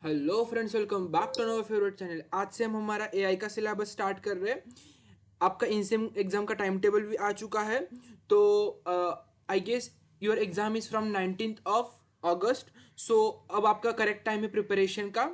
Hello friends, welcome back to our favourite channel. आज से हम हमारा एआई का सिलेबस स्टार्ट कर रहे हैं। आपका इनसेम एग्जाम का टाइम टेबल भी आ चुका है। तो I guess your exam is from 19th of August. So अब आपका करेक्ट टाइम है प्रिपरेशन का।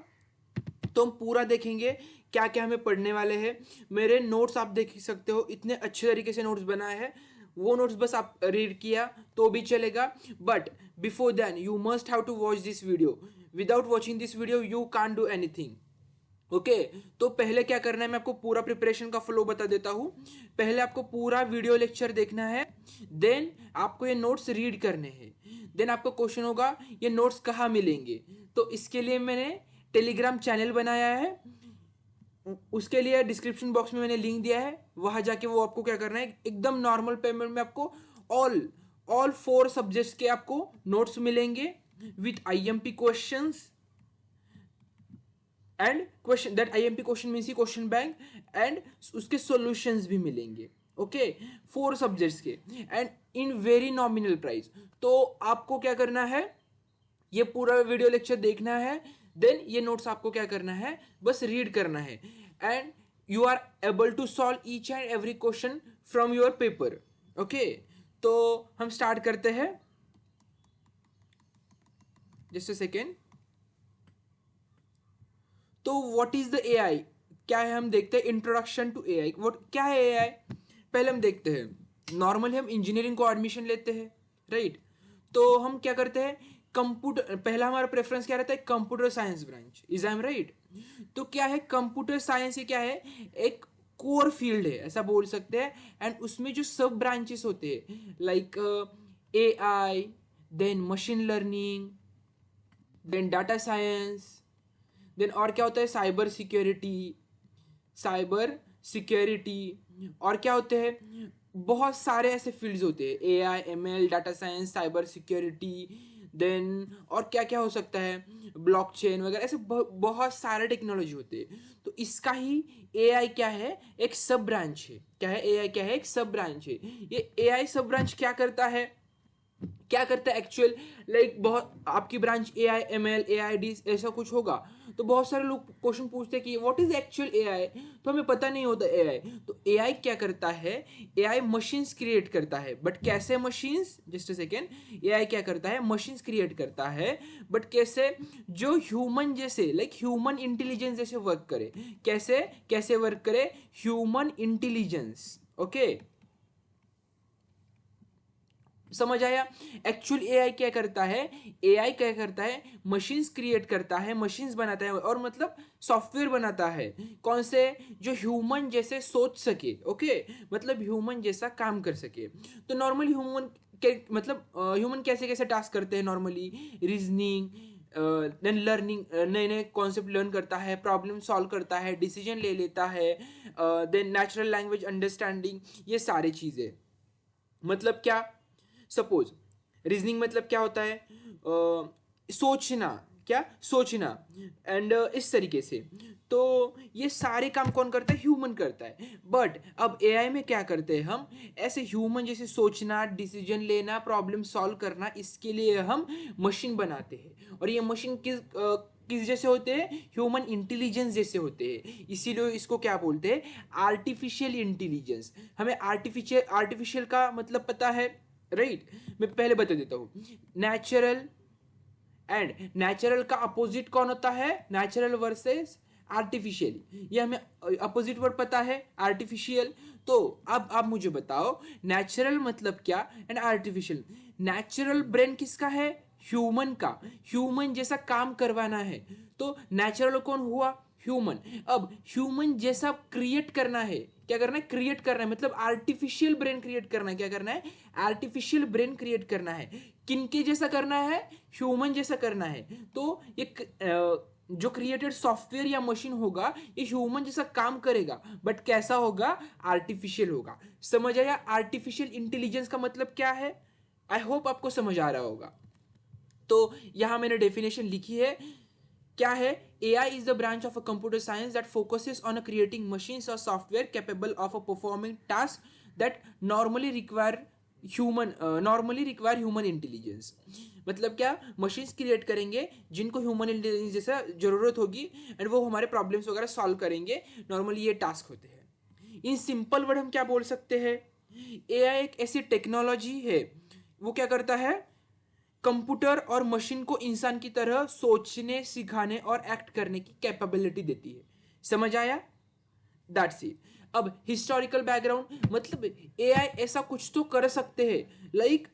तो हम पूरा देखेंगे क्या क्या हमें पढ़ने वाले हैं। मेरे नोट्स आप देख सकते हो, इतने अच्छे तरीके से नोट्स बनाए हैं। वो नोट्स बस आप रीड किया तो भी चलेगा, but before then you must have to watch this video. Without watching this video you can't do anything. Okay तो पहले क्या करना है, मैं आपको पूरा प्रिपरेशन का फ्लो बता देता हूं। पहले आपको पूरा वीडियो लेक्चर देखना है, देन आपको ये नोट्स रीड करने हैं। देन आपको क्वेश्चन होगा ये नोट्स कहाँ मिलेंगे। तो इसके लिए मैंने टेलीग्राम चैनल बनाया है, उसके लिए डिस्क्रिप्शन बॉक्स में मैंने लिंक दिया है। वहां जाके वो आपको क्या करना है, एकदम नॉर्मल पेमेंट में आपको ऑल ऑल 4 सब्जेक्ट्स के आपको नोट्स मिलेंगे with IMP questions and question that IMP question means question bank, and उसके सॉल्यूशंस भी मिलेंगे। ओके 4 सब्जेक्ट्स के and in very nominal price. तो आपको क्या करना है, ये पूरा वीडियो लेक्चर देखना है, देन ये नोट्स आपको क्या करना है, बस रीड करना है, and you are able to solve each and every question from your paper. Okay तो हम स्टार्ट करते हैं। Just a second. तो व्हाट इज द एआई, क्या है हम देखते हैं। इंट्रोडक्शन टू एआई, व्हाट क्या है एआई, पहले हम देखते हैं। नॉर्मली हम इंजीनियरिंग को एडमिशन लेते हैं, राइट। तो हम क्या करते हैं, कंप्यूटर, पहला हमारा प्रेफरेंस क्या रहता है, computer science branch. Is I am right. तो क्या है कंप्यूटर साइंस, ये क्या है, एक कोर फील्ड है ऐसा बोल सकते हैं। एंड उसमें जो सब ब्रांचेस होते हैं like AI, then machine learning, then data science, then और क्या होता है साइबर सिक्योरिटी, साइबर सिक्योरिटी और क्या होते हैं, बहुत सारे ऐसे फील्ड्स होते हैं, AI, ML, data science, cyber security, then और क्या क्या हो सकता है, ब्लॉकचेन वगैरह, ऐसे बहुत सारे टेक्नोलॉजी होते हैं। तो इसका ही एआई क्या है, एक सब ब्रांच है। क्या है एआई, क्या है, एक सब ब्रांच है। ये एआई सब ब्रांच क्या करता है, क्या करता है एक्चुअल, लाइक बहुत आपकी branch A I am L A I D ऐसा कुछ होगा। तो बहुत सारे लोग क्वेश्चन पूछते हैं कि व्हाट इज एक्चुअल ए आई, तो हमें पता नहीं होता ए आई। तो ए आई क्या करता है, ए आई मशीन्स क्रिएट करता है, बट कैसे मशीन्स, जस्ट अ सेकेंड। ए आई क्या करता है, मशीन्स क्रिएट करता है, बट कैसे, जो ह्यूमन जैसे, लाइक ह्यूमन इंटेलिजेंस जैसे वर्क करे। कैसे कैसे वर्क करे, ह्यूमन इंटेलिजेंस। ओके समझ आया। एक्चुअल एआई क्या करता है, एआई क्या करता है, मशीन्स क्रिएट करता है, मशीन्स बनाता है, और मतलब सॉफ्टवेयर बनाता है। कौन से, जो ह्यूमन जैसे सोच सके। ओके मतलब ह्यूमन जैसा काम कर सके। तो नॉर्मली ह्यूमन के मतलब ह्यूमन कैसे कैसे टास्क करते हैं नॉर्मली, रीजनिंग, देन लर्निंग, नए नए कॉन्सेप्ट लर्न करता है, प्रॉब्लम सॉल्व करता है, डिसीजन ले लेता है, देन नेचुरल लैंग्वेज अंडरस्टैंडिंग, ये सारी चीजें। मतलब क्या, सपोज रीजनिंग मतलब क्या होता है, सोचना, क्या सोचना, एंड इस तरीके से। तो ये सारे काम कौन करता है, ह्यूमन करता है। बट अब एआई में क्या करते हैं हम, ऐसे ह्यूमन जैसे सोचना, डिसीजन लेना, प्रॉब्लम सॉल्व करना, इसके लिए हम मशीन बनाते हैं। और ये मशीन किस जैसे होते हैं, ह्यूमन इंटेलिजेंस जैसे होते हैं। इसीलिए इसको क्या बोलते हैं, आर्टिफिशियल इंटेलिजेंस। हमें आर्टिफिशियल का मतलब पता है, राइट। मैं पहले बता देता हूं, नेचुरल, एंड नेचुरल का अपोजिट कौन होता है, नेचुरल वर्सेस आर्टिफिशियल, ये हमें अपोजिट वर्ड पता है, आर्टिफिशियल। तो अब आप मुझे बताओ नेचुरल मतलब क्या एंड आर्टिफिशियल। नेचुरल ब्रेन किसका है, ह्यूमन का, ह्यूमन जैसा काम करवाना है। तो नेचुरल कौन हुआ, ह्यूमन। अब ह्यूमन जैसा क्रिएट करना है, क्या करना है, क्रिएट करना है, मतलब आर्टिफिशियल ब्रेन क्रिएट करना है। क्या करना है, आर्टिफिशियल ब्रेन क्रिएट करना है। किनके जैसा करना है, ह्यूमन जैसा करना है। तो ये जो क्रिएटेड सॉफ्टवेयर या मशीन होगा, ये ह्यूमन जैसा काम करेगा, बट कैसा होगा, आर्टिफिशियल होगा। समझ आया आर्टिफिशियल इंटेलिजेंस का मतलब क्या है। आई होप आपको समझ आ रहा होगा। तो यहां मैंने डेफिनेशन लिखी है, क्या है, AI is the branch of a computer science that focuses on creating machines or software capable of a performing tasks that normally require human normally require human intelligence. मतलब क्या, मशीन्स क्रिएट करेंगे जिनको human intelligence जैसा जरूरत होगी and वो हमारे problems वगैरह सॉल्व करेंगे। नॉर्मली ये टास्क होते हैं। इन सिंपल वर्ड हम क्या बोल सकते हैं, एआई एक ऐसी टेक्नोलॉजी है, वो क्या करता है, कंप्यूटर और मशीन को इंसान की तरह सोचने, सिखाने और एक्ट करने की कैपेबिलिटी देती है। समझ आया? That's it. अब हिस्टोरिकल बैकग्राउंड, मतलब एआई ऐसा कुछ तो कर सकते हैं, लाइक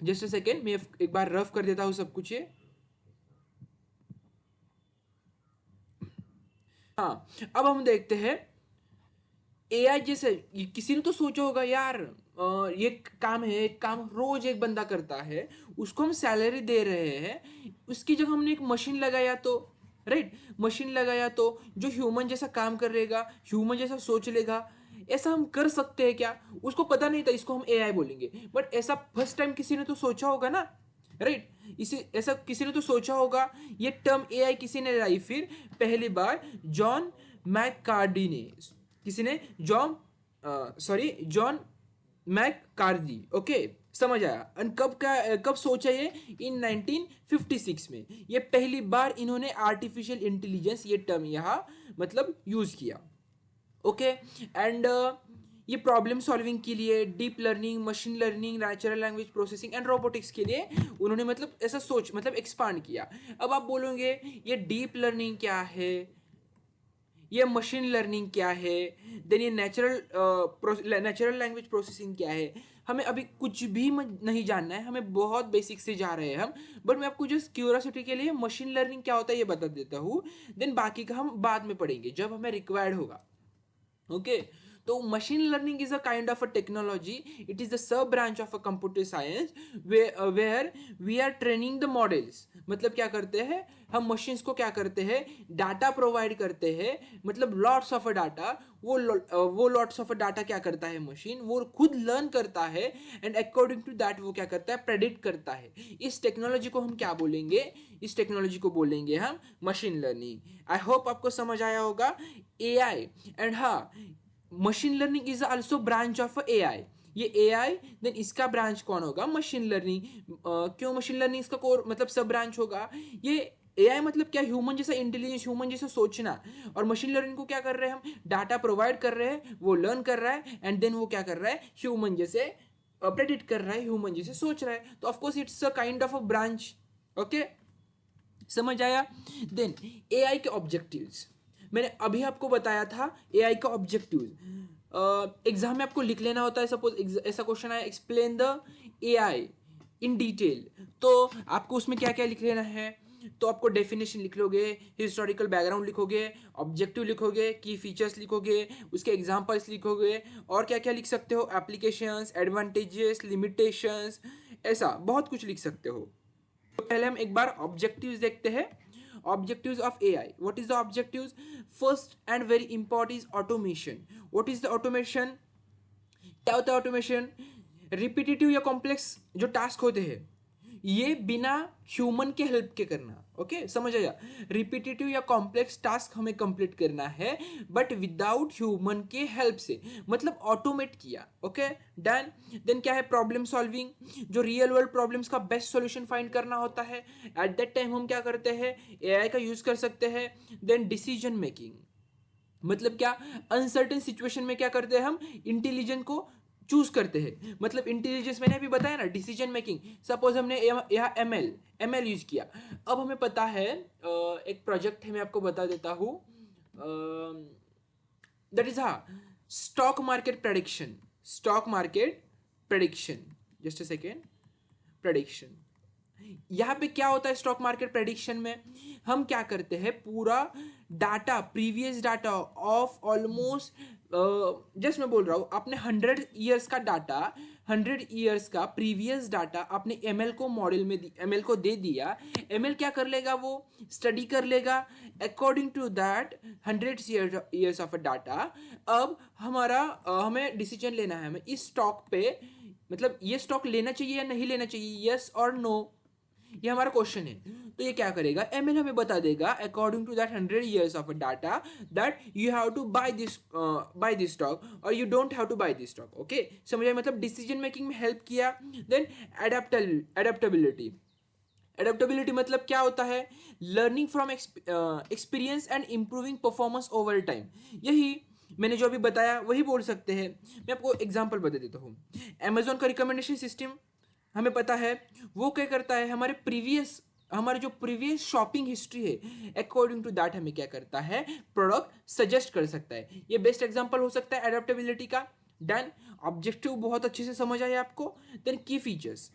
जस्ट अ सेकेंड, मैं एक बार रफ कर देता हूं सब कुछ ये। हाँ, अब हम देखते हैं एआई जैसे किसी ने तो सोचा होगा यार, ये काम है, एक काम रोज एक बंदा करता है, उसको हम सैलरी दे रहे हैं, उसकी जगह हमने एक मशीन लगाया तो, राइट, मशीन लगाया तो जो ह्यूमन जैसा काम कर लेगा, ह्यूमन जैसा सोच लेगा, ऐसा हम कर सकते हैं क्या? उसको पता नहीं था इसको हम एआई बोलेंगे, बट ऐसा फर्स्ट टाइम किसी ने तो सोचा होगा ना, राइट। इसे ऐसा किसी ने तो सोचा होगा। ये टर्म एआई किसी ने लाई फिर पहली बार, जॉन मैककार्डी ने, किसी ने जॉन मैककार्दी, ओके, समझ आया। एंड कब सोचा ये, इन 1956 में ये पहली बार इन्होंने आर्टिफिशियल इंटेलिजेंस ये टर्म यहाँ मतलब यूज किया, ओके। एंड ये प्रॉब्लम सॉल्विंग के लिए, deep learning, machine learning, natural language processing and robotics के लिए उन्होंने मतलब ऐसा सोच मतलब एक्सपांड किया। अब आप बोलोगे ये डीप लर्निंग क्या है, ये मशीन लर्निंग क्या है, देन ये नेचुरल लैंग्वेज प्रोसेसिंग क्या है, हमें अभी कुछ भी नहीं जानना है, हमें बहुत बेसिक से जा रहे हैं हम। बट मैं आपको जस्ट क्यूरियोसिटी के लिए मशीन लर्निंग क्या होता है ये बता देता हूँ, देन बाकी का हम बाद में पढ़ेंगे जब हमें रिक्वायर्ड होगा, ओके। तो machine learning is a kind of a technology, it is the sub branch of a computer science where we are training the models. मतलब क्या करते हैं हम, मशीन्स को क्या करते हैं, डाटा प्रोवाइड करते हैं, मतलब लॉट्स ऑफ अ डाटा, वो लॉट्स ऑफ अ डाटा क्या करता है मशीन, वो खुद लर्न करता है एंड अकॉर्डिंग टू दैट वो क्या करता है, प्रेडिक्ट करता है। इस टेक्नोलॉजी को हम क्या बोलेंगे, इस टेक्नोलॉजी को बोलेंगे हम मशीन लर्निंग। आई होप आपको समझ आया होगा एआई। एंड हाँ, machine learning is also branch of AI. ये एआई देन इसका ब्रांच कौन होगा, मशीन लर्निंग। क्यों मशीन लर्निंग इसका कोर मतलब सब ब्रांच होगा, ये एआई मतलब क्या, ह्यूमन जैसा इंटेलिजेंस, ह्यूमन जैसा सोचना, और मशीन लर्निंग को क्या कर रहे हैं हम, डाटा प्रोवाइड कर रहे हैं, वो लर्न कर रहा है एंड देन वो क्या कर रहा है, ह्यूमन जैसे प्रेडिक्ट कर रहा है, ह्यूमन जैसे सोच रहा है। तो of course it's a kind of a branch, okay, समझ आया। देन एआई के ऑब्जेक्टिव्स, मैंने अभी आपको बताया था एआई का ऑब्जेक्टिव्स। एग्जाम में आपको लिख लेना होता है, सपोज ऐसा क्वेश्चन आया, explain the AI in detail, तो आपको उसमें क्या क्या लिख लेना है, तो आपको डेफिनेशन लिख लोगे, हिस्टोरिकल बैकग्राउंड लिखोगे, ऑब्जेक्टिव लिखोगे, की फीचर्स लिखोगे, उसके एग्जांपल्स लिखोगे, और क्या क्या लिख सकते हो, एप्लीकेशंस, एडवांटेजेस, लिमिटेशंस, ऐसा बहुत कुछ लिख सकते हो। तो पहले हम एक बार ऑब्जेक्टिव्स देखते हैं। Objectives of AI, what is the objectives, first and very important is automation. What is the automation, क्या होता है ऑटोमेशन, रिपीटेटिव या कॉम्प्लेक्स जो टास्क होते हैं ये बिना ह्यूमन के हेल्प के करना, ओके, समझ आया। रिपीटेटिव या कॉम्प्लेक्स टास्क हमें कंप्लीट करना है बट विदाउट ह्यूमन के हेल्प से, मतलब ऑटोमेट किया, ओके, डन। देन क्या है, प्रॉब्लम सॉल्विंग, जो रियल वर्ल्ड प्रॉब्लम्स का बेस्ट सॉल्यूशन फाइंड करना होता है, एट दैट टाइम हम क्या करते हैं, एआई का यूज कर सकते हैं। देन डिसीजन मेकिंग, मतलब क्या, अनसर्टेन सिचुएशन में क्या करते हैं हम, इंटेलिजेंट को चूज करते हैं, मतलब इंटेलिजेंस मैंने अभी बताया ना, डिसीजन मेकिंग। सपोज हमने यहाँ एमएल यूज किया, अब हमें पता है एक प्रोजेक्ट है, मैं आपको बता देता हूँ, दैट इज हाँ, stock market prediction, stock market prediction, just a second, prediction. यहाँ पे क्या होता है स्टॉक मार्केट प्रेडिक्शन में, हम क्या करते हैं, पूरा data, previous data of almost, just मैं बोल रहा हूँ, आपने 100 ईयर्स का डाटा, 100 ईयर्स का प्रीवियस डाटा आपने एमएल को मॉडल में एमएल को दे दिया, एमएल क्या कर लेगा, वो स्टडी कर लेगा according to that 100 years of a data. अब हमें डिसीजन लेना है, हमें इस स्टॉक पे, मतलब ये स्टॉक लेना चाहिए या नहीं लेना चाहिए, यस और नो। ये हमारा क्वेश्चन है। तो ये क्या करेगा, एमएल हमें बता देगा according to that 100 years of data that you have to buy this stock और you don't have to buy this stock. Okay, समझ मतलब डिसीजन मेकिंग में हेल्प किया। देन एडेप्टेबिलिटी, एडेप्टेबिलिटी मतलब क्या होता है, learning from experience and improving performance over time. यही मैंने जो अभी बताया वही बोल सकते हैं। मैं आपको एग्जांपल बता देता हूँ। अमेजोन का रिकमेंडेशन सिस्टम हमें पता है वो क्या करता है, हमारे जो प्रीवियस शॉपिंग हिस्ट्री है अकॉर्डिंग टू दैट हमें क्या करता है, प्रोडक्ट सजेस्ट कर सकता है। ये बेस्ट एग्जांपल हो सकता है एडेप्टेबिलिटी का। डन, ऑब्जेक्टिव बहुत अच्छे से समझ आया आपको। देन की फीचर्स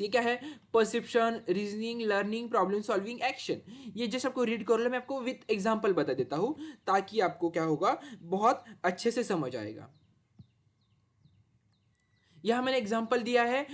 ये क्या है, perception, reasoning, learning, problem solving, action. ये जैसे आपको रीड कर लो, मैं आपको विथ एग्जांपल बता देता हूं ताकि आपको क्या होगा, बहुत अच्छे से समझ आएगा। यहां मैंने एग्जांपल दिया है,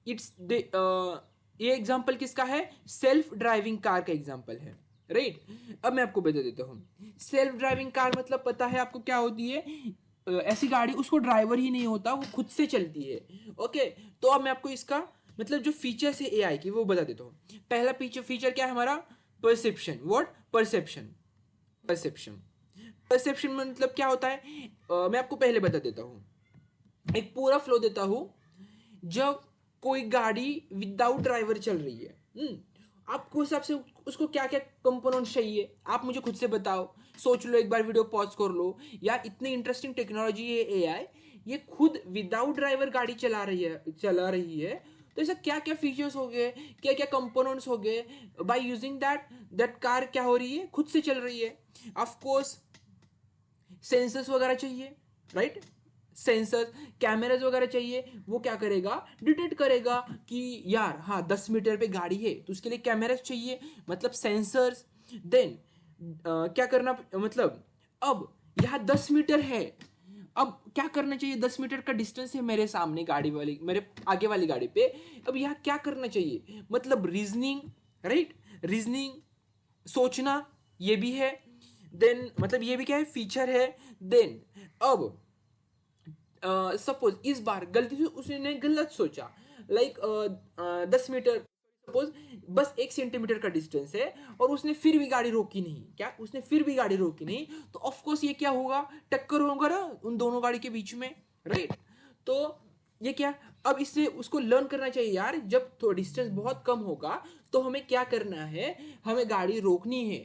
ये एग्जांपल किसका है, सेल्फ ड्राइविंग कार का एग्जांपल है, राइट। अब मैं आपको बता देता हूं सेल्फ ड्राइविंग कार मतलब पता है आपको क्या होती है, ऐसी गाड़ी उसको ड्राइवर ही नहीं होता, वो खुद से चलती है। ओके, तो अब मैं आपको इसका मतलब जो फीचर्स है एआई की वो बता देता हूँ। पहला फीचर क्या है हमारा, perception. What, perception. Perception perception मतलब क्या होता है, मैं आपको पहले बता देता हूँ, एक पूरा फ्लो देता हूँ। जब कोई गाड़ी विदाउट ड्राइवर चल रही है, आपको हिसाब से उसको क्या क्या कंपोनेंट चाहिए, आप मुझे खुद से बताओ। सोच लो, एक बार वीडियो पॉज कर लो यार, इतनी इंटरेस्टिंग टेक्नोलॉजी है एआई, ये खुद विदाउट ड्राइवर गाड़ी चला रही है। तो ऐसा क्या क्या फीचर्स हो गए, क्या क्या कंपोनेंट्स हो गए, बाय यूजिंग दैट कार क्या हो रही है, खुद से चल रही है। ऑफ कोर्स सेंसर्स वगैरह चाहिए, राइट। सेंसर, कैमराज वगैरह चाहिए। वो क्या करेगा, डिटेक्ट करेगा कि यार हाँ 10 मीटर पे गाड़ी है, तो उसके लिए कैमराज चाहिए, मतलब सेंसर्स। देन क्या करना, मतलब अब यहाँ 10 मीटर है, अब क्या करना चाहिए, 10 मीटर का डिस्टेंस है मेरे सामने गाड़ी वाली, मेरे आगे वाली गाड़ी पे। अब यहाँ क्या करना चाहिए, मतलब रीजनिंग, राइट, रीजनिंग, सोचना, ये भी है। देन मतलब ये भी क्या है, फीचर है। देन अब सपोज इस बार गलती से उसने गलत सोचा, लाइक 10 मीटर, सपोज बस 1 सेंटीमीटर का डिस्टेंस है और उसने फिर भी गाड़ी रोकी नहीं, क्या उसने फिर भी गाड़ी रोकी नहीं, तो ऑफकोर्स ये क्या होगा, टक्कर होगा ना उन दोनों गाड़ी के बीच में, राइट। तो ये क्या, अब इससे उसको लर्न करना चाहिए यार, जब तो डिस्टेंस बहुत कम होगा तो हमें क्या करना है, हमें गाड़ी रोकनी है।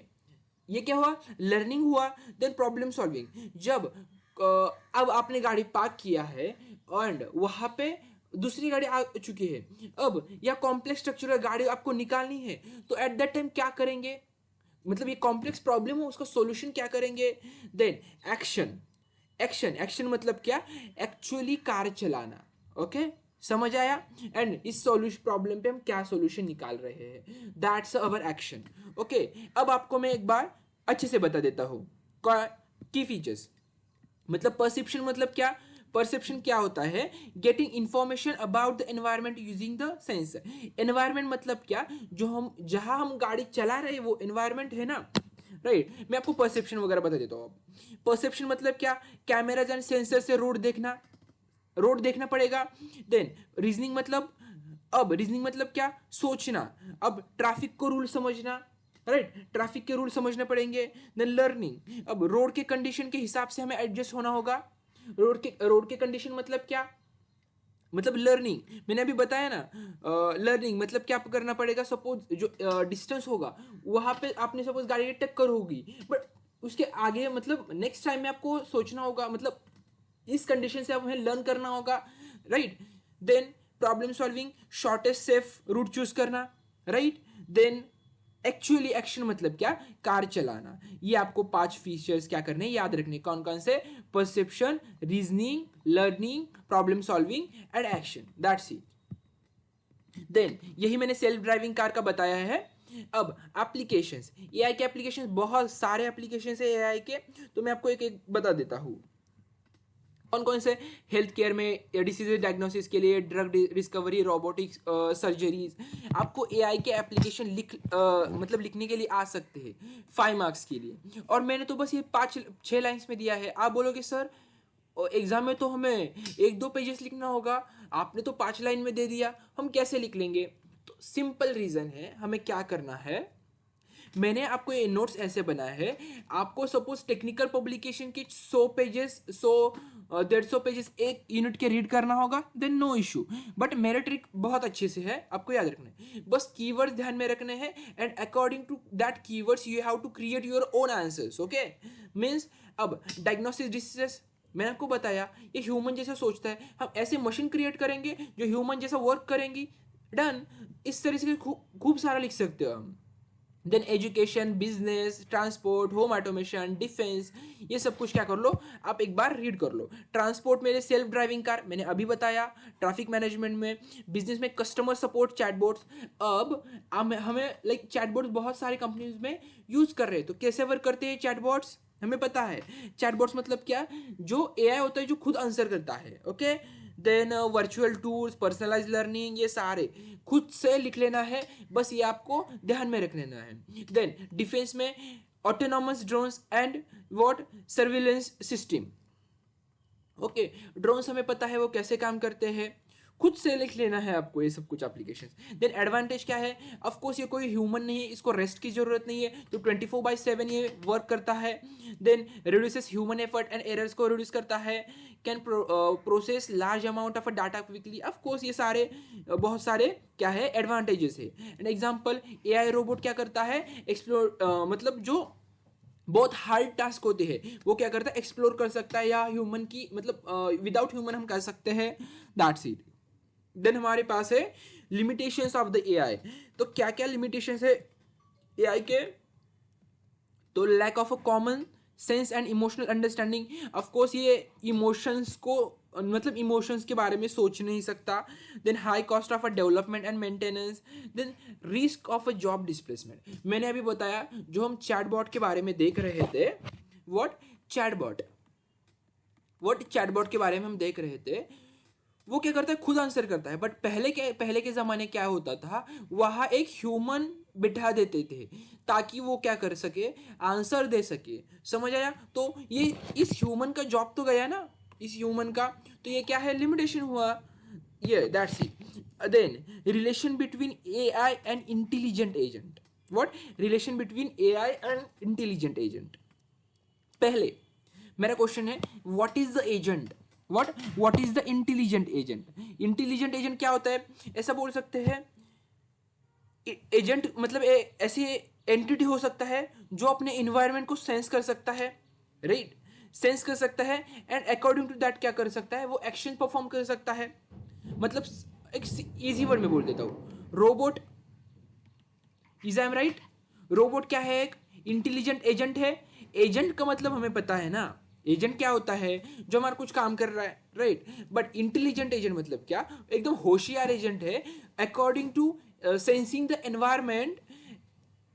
ये क्या हुआ, लर्निंग हुआ। देन प्रॉब्लम सॉल्विंग, जब अब आपने गाड़ी पार्क किया है एंड वहां पे दूसरी गाड़ी आ चुकी है, अब या कॉम्प्लेक्स स्ट्रक्चर गाड़ी आपको निकालनी है, तो एट दैट टाइम क्या करेंगे, मतलब ये कॉम्प्लेक्स प्रॉब्लम है, उसका सॉल्यूशन क्या करेंगे। देन एक्शन, एक्शन मतलब क्या, एक्चुअली कार चलाना। ओके, समझ आया। एंड इस सॉल्यूशन प्रॉब्लम पे हम क्या सॉल्यूशन निकाल रहे हैं, दैट्स अवर एक्शन। ओके, अब आपको मैं एक बार अच्छे से बता देता हूँ की फीचर्स। मतलब परसेप्शन मतलब क्या, परसेप्शन क्या होता है, getting information about the environment using the sensor. Environment मतलब क्या, जो हम जहां हम गाड़ी चला रहे वो एनवायरमेंट है ना, राइट। मैं आपको परसेप्शन वगैरह बता देता हूँ। परसेप्शन मतलब क्या, कैमराज एंड सेंसर से रोड देखना पड़ेगा। देन रीजनिंग मतलब, अब रीजनिंग मतलब क्या, सोचना, अब ट्रैफिक को रूल समझना, राइट, ट्रैफिक के रूल समझने पड़ेंगे। देन लर्निंग, अब रोड के कंडीशन के हिसाब से हमें एडजस्ट होना होगा। रोड के कंडीशन मतलब क्या, मतलब लर्निंग, मैंने अभी बताया ना, लर्निंग मतलब क्या करना पड़ेगा, सपोज जो डिस्टेंस होगा वहां पे आपने सपोज गाड़ी की टक्कर होगी, बट उसके आगे मतलब नेक्स्ट टाइम में आपको सोचना होगा, मतलब इस कंडीशन से हमें लर्न करना होगा, right. Then problem solving, shortest safe route choose करना, राइट। देन एक्चुअली एक्शन मतलब क्या, कार चलाना। ये आपको 5 फीचर्स क्या करने याद रखने, कौन कौन से, perception, reasoning, learning, problem solving and action, that's it. Then यही मैंने सेल्फ ड्राइविंग कार का बताया है। अब एप्लीकेशंस, एआई के एप्लीकेशंस, बहुत सारे एप्लीकेशंस है एआई के, तो मैं आपको एक एक बता देता हूँ कौन कौन से। हेल्थ केयर में डिसीज डायग्नोसिस के लिए, ड्रग डिस्कवरी, रोबोटिक्स, सर्जरीज, आपको एआई के एप्लीकेशन मतलब लिखने के लिए आ सकते हैं 5 मार्क्स के लिए। और मैंने तो बस ये 5-6 लाइन्स में दिया है। आप बोलोगे सर एग्जाम में तो हमें 1-2 पेजेस लिखना होगा, आपने तो 5 लाइन में दे दिया, हम कैसे लिख लेंगे। तो सिंपल रीजन है, हमें क्या करना है, मैंने आपको ये नोट्स ऐसे बनाए हैं, आपको सपोज टेक्निकल पब्लिकेशन के 100 पेजेस 100 पेजेस एक यूनिट के रीड करना होगा, देन नो इशू, बट मेरा ट्रिक बहुत अच्छे से है, आपको याद रखना है, बस कीवर्ड्स ध्यान में रखने हैं and according to that keywords you have to create your own answers. Okay, means अब डायग्नोसिस डिसीजेस मैंने आपको बताया ये ह्यूमन जैसा सोचता है, हम ऐसे मशीन क्रिएट करेंगे जो ह्यूमन जैसा वर्क करेंगी, डन। इस तरह से खूब सारा लिख सकते हो हम। Then education, business, transport, home automation, defence, ये सब कुछ क्या कर लो, आप एक बार रीड कर लो। ट्रांसपोर्ट में सेल्फ ड्राइविंग कार मैंने अभी बताया, ट्रैफिक मैनेजमेंट में, बिजनेस में कस्टमर सपोर्ट चैटबॉट्स। अब हमें लाइक चैटबॉट्स बहुत सारी कंपनीज में यूज कर रहे हैं, तो कैसे वर्क करते हैं चैटबॉट्स हमें पता है। चैटबॉट्स मतलब क्या, जो एआई होता है जो खुद आंसर करता है। Okay, then virtual tools, personalise learning, ये सारे खुद से लिख लेना है, बस ये आपको ध्यान में रख लेना है। देन डिफेंस में autonomous drones and what surveillance system. Okay, drones हमें पता है वो कैसे काम करते हैं, खुद से लिख लेना है आपको ये सब कुछ एप्लीकेशन। देन एडवांटेज क्या है, ऑफ कोर्स ये कोई ह्यूमन नहीं है, इसको रेस्ट की जरूरत नहीं है, तो 24/7 ये वर्क करता है। Then reduces human effort and errors को रिड्यूस करता है, can process large amount of data quickly. Of course ये सारे बहुत सारे क्या है एडवांटेजेस है। एन एग्जांपल, एआई रोबोट क्या करता है, एक्सप्लोर मतलब जो बहुत हार्ड टास्क होते हैं वो क्या करता है, एक्सप्लोर कर सकता है, या ह्यूमन की मतलब विदाउट ह्यूमन हम कर सकते हैं, दैट्स इट। देन हमारे पास है लिमिटेशंस ऑफ द एआई। तो क्या क्या लिमिटेशंस है एआई के, तो lack of a common sense and emotional understanding. Of course ये इमोशंस को मतलब इमोशंस के बारे में सोच नहीं सकता। Then high cost of a development and maintenance. Then risk of a job displacement. मैंने अभी बताया जो हम चैटबॉट के बारे में देख रहे थे, व्हाट चैटबॉट के बारे में हम देख रहे थे, वो क्या करता है, खुद आंसर करता है। बट पहले के जमाने क्या होता था, वहां एक ह्यूमन बिठा देते थे ताकि वो क्या कर सके, आंसर दे सके। समझ आया? तो ये इस ह्यूमन का जॉब तो गया ना, इस ह्यूमन का, तो ये क्या है, लिमिटेशन हुआ। ये that's it. Then relation between AI and intelligent agent. What relation between AI and intelligent agent. पहले मेरा क्वेश्चन है, what is the agent, what is the intelligent agent. Intelligent agent क्या होता है, ऐसा बोल सकते हैं, एजेंट मतलब ऐसी एंटिटी हो सकता है जो अपने इन्वायरमेंट को सेंस कर सकता है, राइट, सेंस कर सकता है, एंड अकॉर्डिंग टू दैट क्या कर सकता है, वो एक्शन परफॉर्म कर सकता है। मतलब एक इजी वर्ड में बोल देता हूं, robot, is I am right, robot क्या है, एक इंटेलिजेंट एजेंट है। एजेंट का मतलब हमें पता है ना, एजेंट क्या होता है, जो हमारा कुछ काम कर रहा है, राइट। बट इंटेलिजेंट एजेंट मतलब क्या, एकदम होशियार एजेंट है, according to sensing the environment.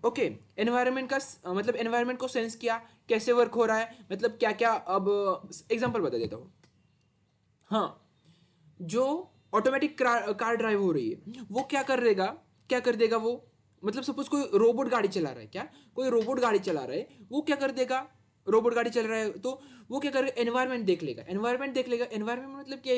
Okay, environment का मतलब एनवायरमेंट को सेंस किया, कैसे वर्क हो रहा है, मतलब क्या क्या। अब एग्जांपल बता देता हूँ, हाँ, जो ऑटोमेटिक कार ड्राइव हो रही है, वो क्या कर देगा वो, मतलब सपोज कोई रोबोट गाड़ी चला रहा है, क्या कोई रोबोट गाड़ी चला रहा है, वो क्या कर देगा, रोबोट गाड़ी चल रहा है तो वो क्या करेगा, एनवायरमेंट देख लेगा। एनवायरमेंट मतलब क्या,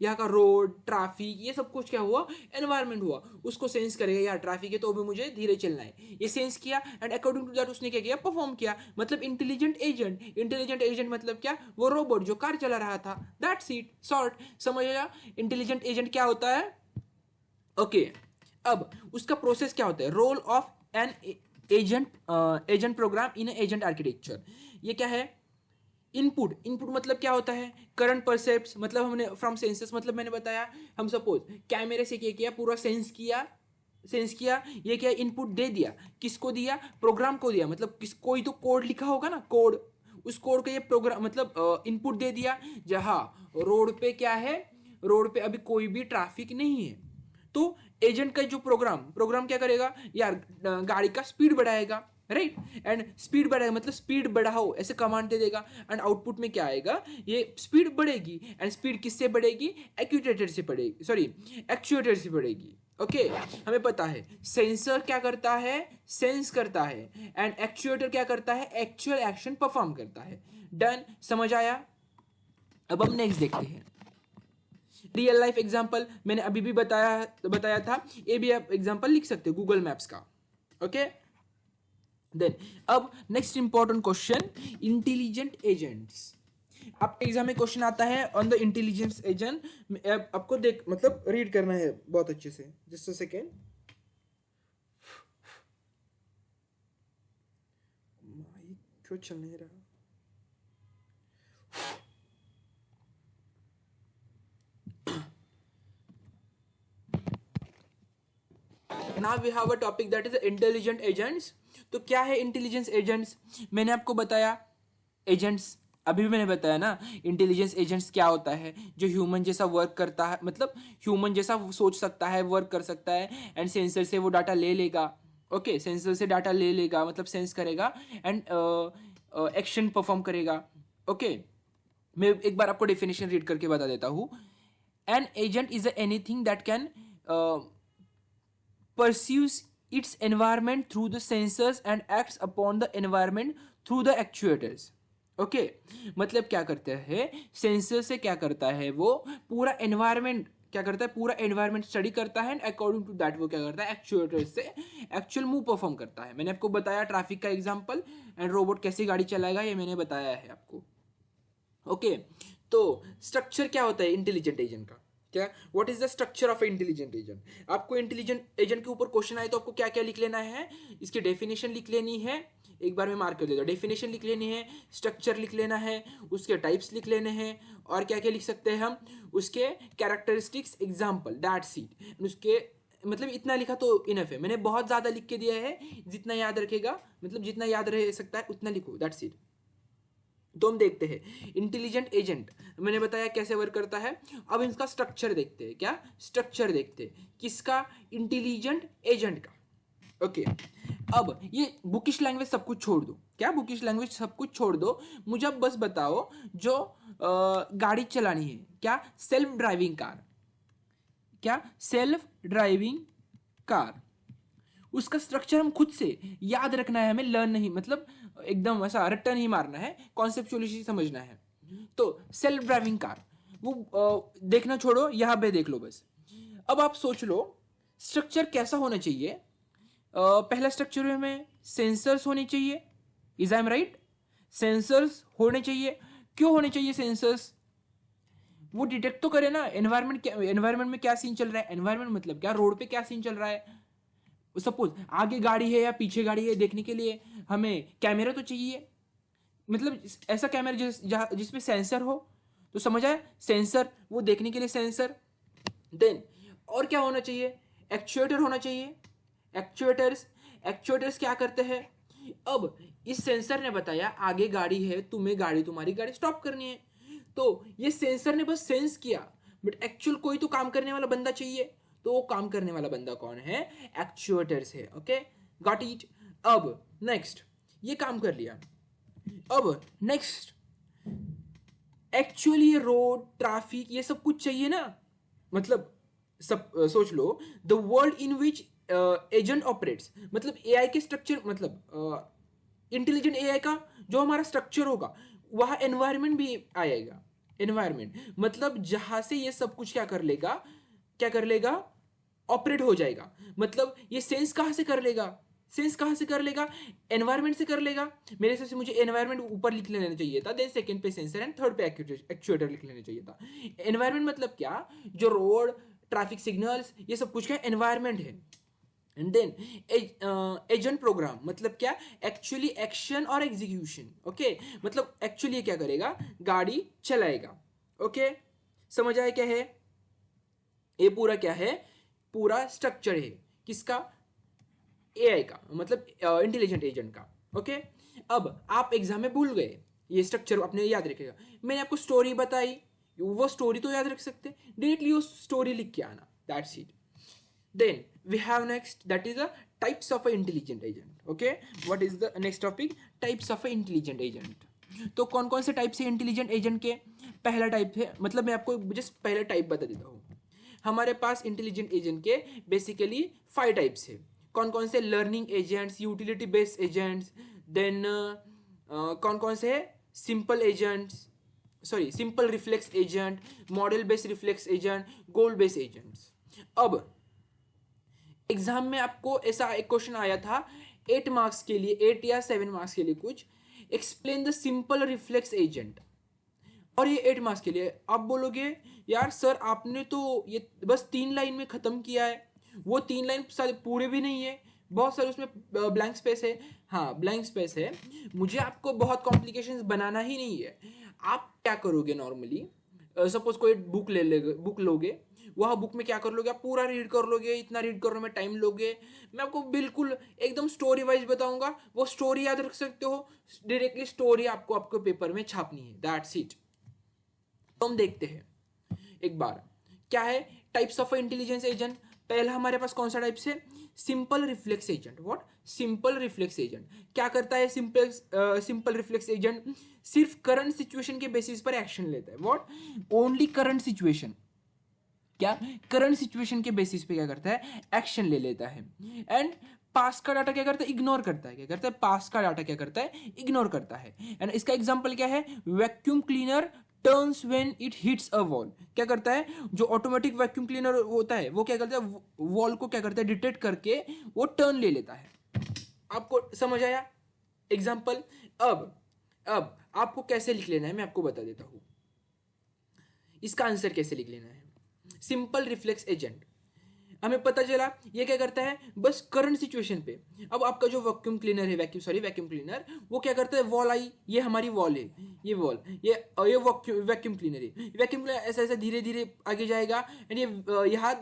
यहाँ का रोड, ट्रैफिक, ये सब कुछ क्या हुआ, एनवायरमेंट हुआ। उसको सेंस करेगा, यार ट्रैफिक है तो अभी मुझे धीरे चलना है, ये सेंस किया, एंड अकॉर्डिंग टू दैट उसने क्या किया, परफॉर्म किया। मतलब इंटेलिजेंट एजेंट मतलब क्या, वो रोबोट जो कार चला रहा था, दैट्स इट, शॉर्ट। समझ आया इंटेलिजेंट एजेंट क्या होता है। ओके, अब उसका प्रोसेस क्या होता है, role of an agent program in agent architecture. ये क्या है, इनपुट मतलब क्या होता है, करंट परसेप्ट, मतलब हमने फ्रॉम सेंसेस, मतलब मैंने बताया, हम सपोज कैमरे से क्या किया, पूरा सेंस किया, ये क्या इनपुट दे दिया, किसको दिया, प्रोग्राम को दिया, मतलब कोई तो कोड लिखा होगा ना, कोड, उस कोड का ये प्रोग्राम मतलब इनपुट दे दिया। जहां रोड पे क्या है, रोड पे अभी कोई भी ट्रैफिक नहीं है, तो एजेंट का जो प्रोग्राम क्या करेगा, यार गाड़ी का स्पीड बढ़ाएगा, राइट, एंड स्पीड बढ़ाएगा मतलब स्पीड बढ़ाओ ऐसे कमांड दे देगा, एंड आउटपुट में क्या आएगा, ये स्पीड बढ़ेगी, एंड स्पीड किससे बढ़ेगी, एक्चुएटर से बढ़ेगी। ओके, हमें पता है सेंसर क्या करता है, सेंस करता है, एंड एक्चुएटर क्या करता है, एक्चुअल एक्शन परफॉर्म करता है। डन, समझ आया? अब हम नेक्स्ट देखते हैं, रियल लाइफ एग्जांपल मैंने अभी भी बताया था, ये भी आप एग्जांपल लिख सकते हो गूगल मैप्स का। ओके, देन अब next important question, intelligent agents. आपके एग्जाम में क्वेश्चन आता है ऑन द इंटेलिजेंस एजेंट। आपको देख मतलब रीड करना है बहुत अच्छे से। जस्ट अ सेकेंड, माइक क्यों चल नहीं रहा? Now we have a topic that is intelligent agents. तो क्या है इंटेलिजेंस एजेंट्स? मैंने आपको बताया एजेंट्स, अभी भी मैंने बताया ना इंटेलिजेंस एजेंट्स क्या होता है, जो ह्यूमन जैसा वर्क करता है, मतलब ह्यूमन जैसा सोच सकता है, वर्क कर सकता है, एंड सेंसर से वो डाटा ले लेगा। ओके, सेंसर से डाटा ले लेगा मतलब सेंस करेगा एंड एक्शन परफॉर्म करेगा। ओके, मैं एक बार आपको डेफिनेशन रीड करके बता देता हूँ। An agent is anything that can perceives its environment through the sensors and acts upon the environment through the actuators। Okay, मतलब क्या करते हैं, सेंसर से क्या करता है, वो पूरा एनवायरमेंट क्या करता है, पूरा एनवायरमेंट स्टडी करता है एंड अकॉर्डिंग टू दैट वो क्या करता है, एक्चुएटर से एक्चुअल मूव परफॉर्म करता है। मैंने आपको बताया ट्रैफिक का एग्जांपल, एंड रोबोट कैसे गाड़ी चलाएगा ये मैंने बताया है आपको। ओके, तो स्ट्रक्चर क्या होता है इंटेलिजेंट एजेंट का, क्या what is the structure of intelligent agent? आपको इंटेलिजेंट एजेंट के ऊपर क्वेश्चन आए तो आपको क्या क्या लिख लेना है, इसकी डेफिनेशन लिख लेनी है, एक बार में मार्क कर देता हूँ। डेफिनेशन लिख लेनी है, स्ट्रक्चर लिख लेना है, उसके टाइप्स लिख लेने हैं, और क्या क्या लिख सकते हैं हम, उसके कैरेक्टरिस्टिक्स एग्जाम्पल दैट सीट, उसके मतलब इतना लिखा तो इनफ है। मैंने बहुत ज्यादा लिख के दिया है, जितना याद रखेगा मतलब जितना याद रह सकता है उतना लिखो, दैट्स इट। तो हम देखते हैं इंटेलिजेंट एजेंट मैंने बताया कैसे वर्क करता है। अब इसका स्ट्रक्चर देखते हैं, क्या स्ट्रक्चर देखते हैं किसका, इंटेलिजेंट एजेंट का। ओके, अब ये बुकिश लैंग्वेज सब कुछ छोड़ दो, क्या बुकिश लैंग्वेज सब कुछ छोड़ दो, मुझे अब बस बताओ जो गाड़ी चलानी है, क्या सेल्फ ड्राइविंग कार, क्या सेल्फ ड्राइविंग कार, उसका स्ट्रक्चर हम खुद से याद रखना है, हमें लर्न नहीं मतलब एकदम ऐसा रट्टा नहीं मारना है, कॉन्सेप्चुअली समझना है। तो सेल्फ ड्राइविंग कार वो देखना छोड़ो, यहां पे देख लो बस। अब आप सोच लो स्ट्रक्चर कैसा होना चाहिए। पहला स्ट्रक्चर में सेंसर्स होने चाहिए, is I am right, sensors होने चाहिए। क्यों होने चाहिए सेंसर्स? वो डिटेक्ट तो करे ना एनवायरमेंट, क्या एनवायरमेंट में क्या सीन चल रहा है, एनवायरमेंट मतलब क्या रोड पे क्या सीन चल रहा है। सपोज आगे गाड़ी है या पीछे गाड़ी है देखने के लिए हमें कैमरा तो चाहिए, मतलब ऐसा कैमरा जिसमें सेंसर हो, तो समझ आया, सेंसर वो देखने के लिए सेंसर। देन और क्या होना चाहिए, एक्चुएटर होना चाहिए। एक्चुएटर्स, एक्चुएटर्स क्या करते हैं, अब इस सेंसर ने बताया आगे गाड़ी है, तुम्हें गाड़ी तुम्हारी गाड़ी स्टॉप करनी है, तो ये सेंसर ने बस सेंस किया, बट एक्चुअल कोई तो काम करने वाला बंदा चाहिए, तो वो काम करने वाला बंदा कौन है, एक्चुएटर्स है। Okay, got it. अब नेक्स्ट ये काम कर लिया, अब नेक्स्ट एक्चुअली रोड ट्रैफिक ये सब कुछ चाहिए ना, मतलब सब सोच लो the world in which agent operates, मतलब एआई के स्ट्रक्चर मतलब इंटेलिजेंट एआई का जो हमारा स्ट्रक्चर होगा वहां एनवायरमेंट भी आएगा। एनवायरमेंट मतलब जहां से ये सब कुछ क्या कर लेगा, क्या कर लेगा, ऑपरेट हो जाएगा। मतलब ये सेंस कहां से कर लेगा, सेंस कहां से कर लेगा, एनवायरमेंट से कर लेगा। मेरे हिसाब से मुझे एनवायरमेंट ऊपर लिख लेना चाहिए था, देन सेकंड पे सेंसर एंड थर्ड पे एक्चुएटर लिख लेना चाहिए था। एनवायरमेंट मतलब क्या, जो रोड ट्रैफिक सिग्नल्स ये सब कुछ क्या एनवायरमेंट है। एंड देन एजेंट प्रोग्राम मतलब क्या, एक्चुअली एक्शन और एग्जीक्यूशन। ओके, मतलब एक्चुअली क्या करेगा, गाड़ी चलाएगा। ओके, समझ आया क्या है, ये पूरा क्या है, पूरा स्ट्रक्चर है किसका, एआई का, मतलब इंटेलिजेंट एजेंट का। ओके, अब आप एग्जाम में भूल गए, ये स्ट्रक्चर अपने याद रखेगा। मैंने आपको स्टोरी बताई, वो स्टोरी तो याद रख सकते, डायरेक्टली वो स्टोरी लिख के आना, that's it. Then we have next that is a types of a intelligent agent. Okay, what is the next topic, types of a intelligent agent। तो कौन कौन से टाइप से इंटेलिजेंट एजेंट के, पहला टाइप है मतलब मैं आपको जस्ट पहला टाइप बता देता हूँ। हमारे पास इंटेलिजेंट एजेंट के बेसिकली 5 टाइप्स है। कौन कौन से, learning agents, utility based agents, then कौन कौन से है, simple agents, sorry simple reflex agent, model based reflex agent, goal based agents. अब एग्जाम में आपको ऐसा एक क्वेश्चन आया था 8 मार्क्स के लिए, 8 या 7 मार्क्स के लिए कुछ, explain the simple reflex agent, और ये 8 मार्क्स के लिए। आप बोलोगे यार सर आपने तो ये बस 3 लाइन में खत्म किया है, वो 3 लाइन सारे पूरे भी नहीं है, बहुत सारे उसमें ब्लैंक स्पेस है। हाँ ब्लैंक स्पेस है, मुझे आपको बहुत कॉम्प्लिकेशंस बनाना ही नहीं है। आप क्या करोगे नॉर्मली, सपोज कोई बुक लोगे, वह बुक में क्या कर लोगे, आप पूरा रीड कर लोगे, इतना रीड करने में टाइम लोगे। मैं आपको बिल्कुल एकदम स्टोरी वाइज बताऊंगा, वो स्टोरी याद रख सकते हो, डायरेक्टली स्टोरी आपको आपको पेपर में छापनी है, दैट्स इट। तो हम देखते हैं एक बार क्या है टाइप्स ऑफ इंटेलिजेंस एजेंट। पहला हमारे पास कौन सा टाइप्स है, simple reflex agent. What, simple reflex agent क्या करता है, सिंपल रिफ्लेक्स एजेंट सिर्फ करंट सिचुएशन के बेसिस पर एक्शन लेता है। व्हाट, ओनली करंट सिचुएशन, क्या करंट सिचुएशन के बेसिस पे क्या करता है, एक्शन ले लेता है। एंड पास का डाटा क्या करता है, इग्नोर करता है। क्या करता है, पास का डाटा क्या करता है, इग्नोर करता है। एंड इसका एग्जांपल क्या है, vacuum cleaner turns when it hits a wall. क्या करता है, जो ऑटोमेटिक वैक्यूम क्लीनर होता है वो क्या करता है, वॉल को क्या करता है, डिटेक्ट करके वो टर्न ले लेता है। आपको समझ आया एग्जाम्पल। अब आपको कैसे लिख लेना है मैं आपको बता देता हूं, इसका आंसर कैसे लिख लेना है। सिंपल रिफ्लेक्स एजेंट, हमें पता चला ये क्या करता है, बस करंट सिचुएशन पे। अब आपका जो वैक्यूम क्लीनर है, वैक्यूम क्लीनर, वो क्या करता है, वॉल आई, ये हमारी वॉल है, ये वॉल, ये वैक्यूम क्लीनर है। वैक्यूम क्लीनर ऐसा ऐसा धीरे धीरे आगे जाएगा, एंड ये यहाँ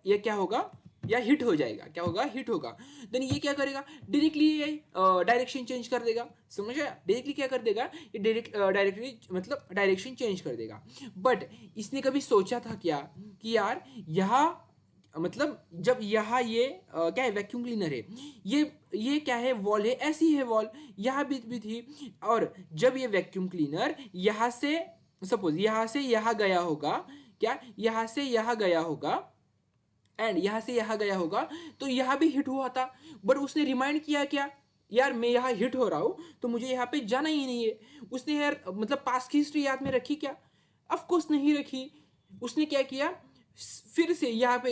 ये क्या होगा, या हिट हो जाएगा। क्या होगा, हिट होगा। देन ये क्या करेगा, डायरेक्टली ये डायरेक्शन चेंज कर देगा। समझ आया, डायरेक्टली क्या कर देगा, ये डायरेक्टली मतलब डायरेक्शन चेंज कर देगा। बट इसने कभी सोचा था क्या कि यार यहाँ मतलब जब यहाँ ये क्या है, वैक्यूम क्लीनर है, ये क्या है, वॉल है, ऐसी है वॉल, यहाँ भी थी। और जब ये वैक्यूम क्लीनर यहाँ से सपोज यहाँ से यहाँ गया होगा, क्या यहाँ से यहाँ गया होगा, एंड यहाँ से यहाँ गया होगा, तो यहाँ भी हिट हुआ था। बट उसने रिमाइंड किया क्या, यार मैं यहाँ हिट हो रहा हूँ तो मुझे यहाँ पे जाना ही नहीं है। उसने यार मतलब पास्ट की हिस्ट्री याद में रखी क्या, ऑफ कोर्स नहीं रखी। उसने क्या किया, फिर से यहाँ पे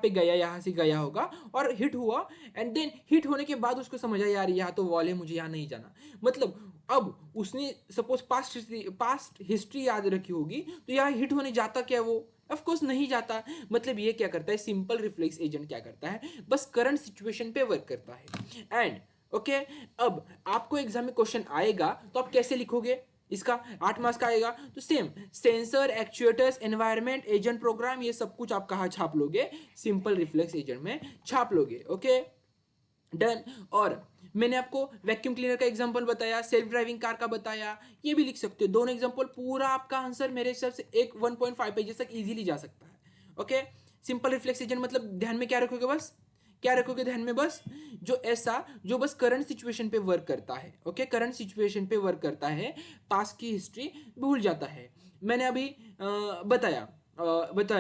गया, यहाँ से गया होगा और हिट हुआ। एंड देन हिट होने के बाद उसको समझा यार यहाँ तो वॉल है, मुझे यहाँ नहीं जाना। मतलब अब उसने सपोज पास्ट हिस्ट्री याद रखी होगी, तो यहाँ हिट होने जाता क्या वो, ऑफ कोर्स नहीं जाता। मतलब ये क्या करता है, सिंपल रिफ्लेक्स एजेंट क्या करता है, बस करंट सिचुएशन पे वर्क करता है। एंड ओके अब आपको एग्जाम में क्वेश्चन आएगा तो आप कैसे लिखोगे, इसका 8 मार्क्स का आएगा तो same sensor, actuators, environment, agent, program, ये सब कुछ आप कहाँ छाप लोगे, सिंपल रिफ्लेक्स एजेंट में छाप लोगे। Okay done. और मैंने आपको वैक्यूम क्लीनर का एग्जांपल बताया, सेल्फ ड्राइविंग कार का बताया, ये भी लिख सकते हो। दोनों एग्जांपल पूरा आपका आंसर मेरे हिसाब से 1.5 पेजेस तक इजीली जा सकता है। ओके सिंपल रिफ्लेक्स एजेंट मतलब ध्यान में क्या रखोगे, बस क्या रखोगे ध्यान में, बस जो ऐसा जो बस करंट सिचुएशन पे वर्क करता है। ओके करंट सिचुएशन पे वर्क करता है, पास्ट की हिस्ट्री भूल जाता है। मैंने अभी बताया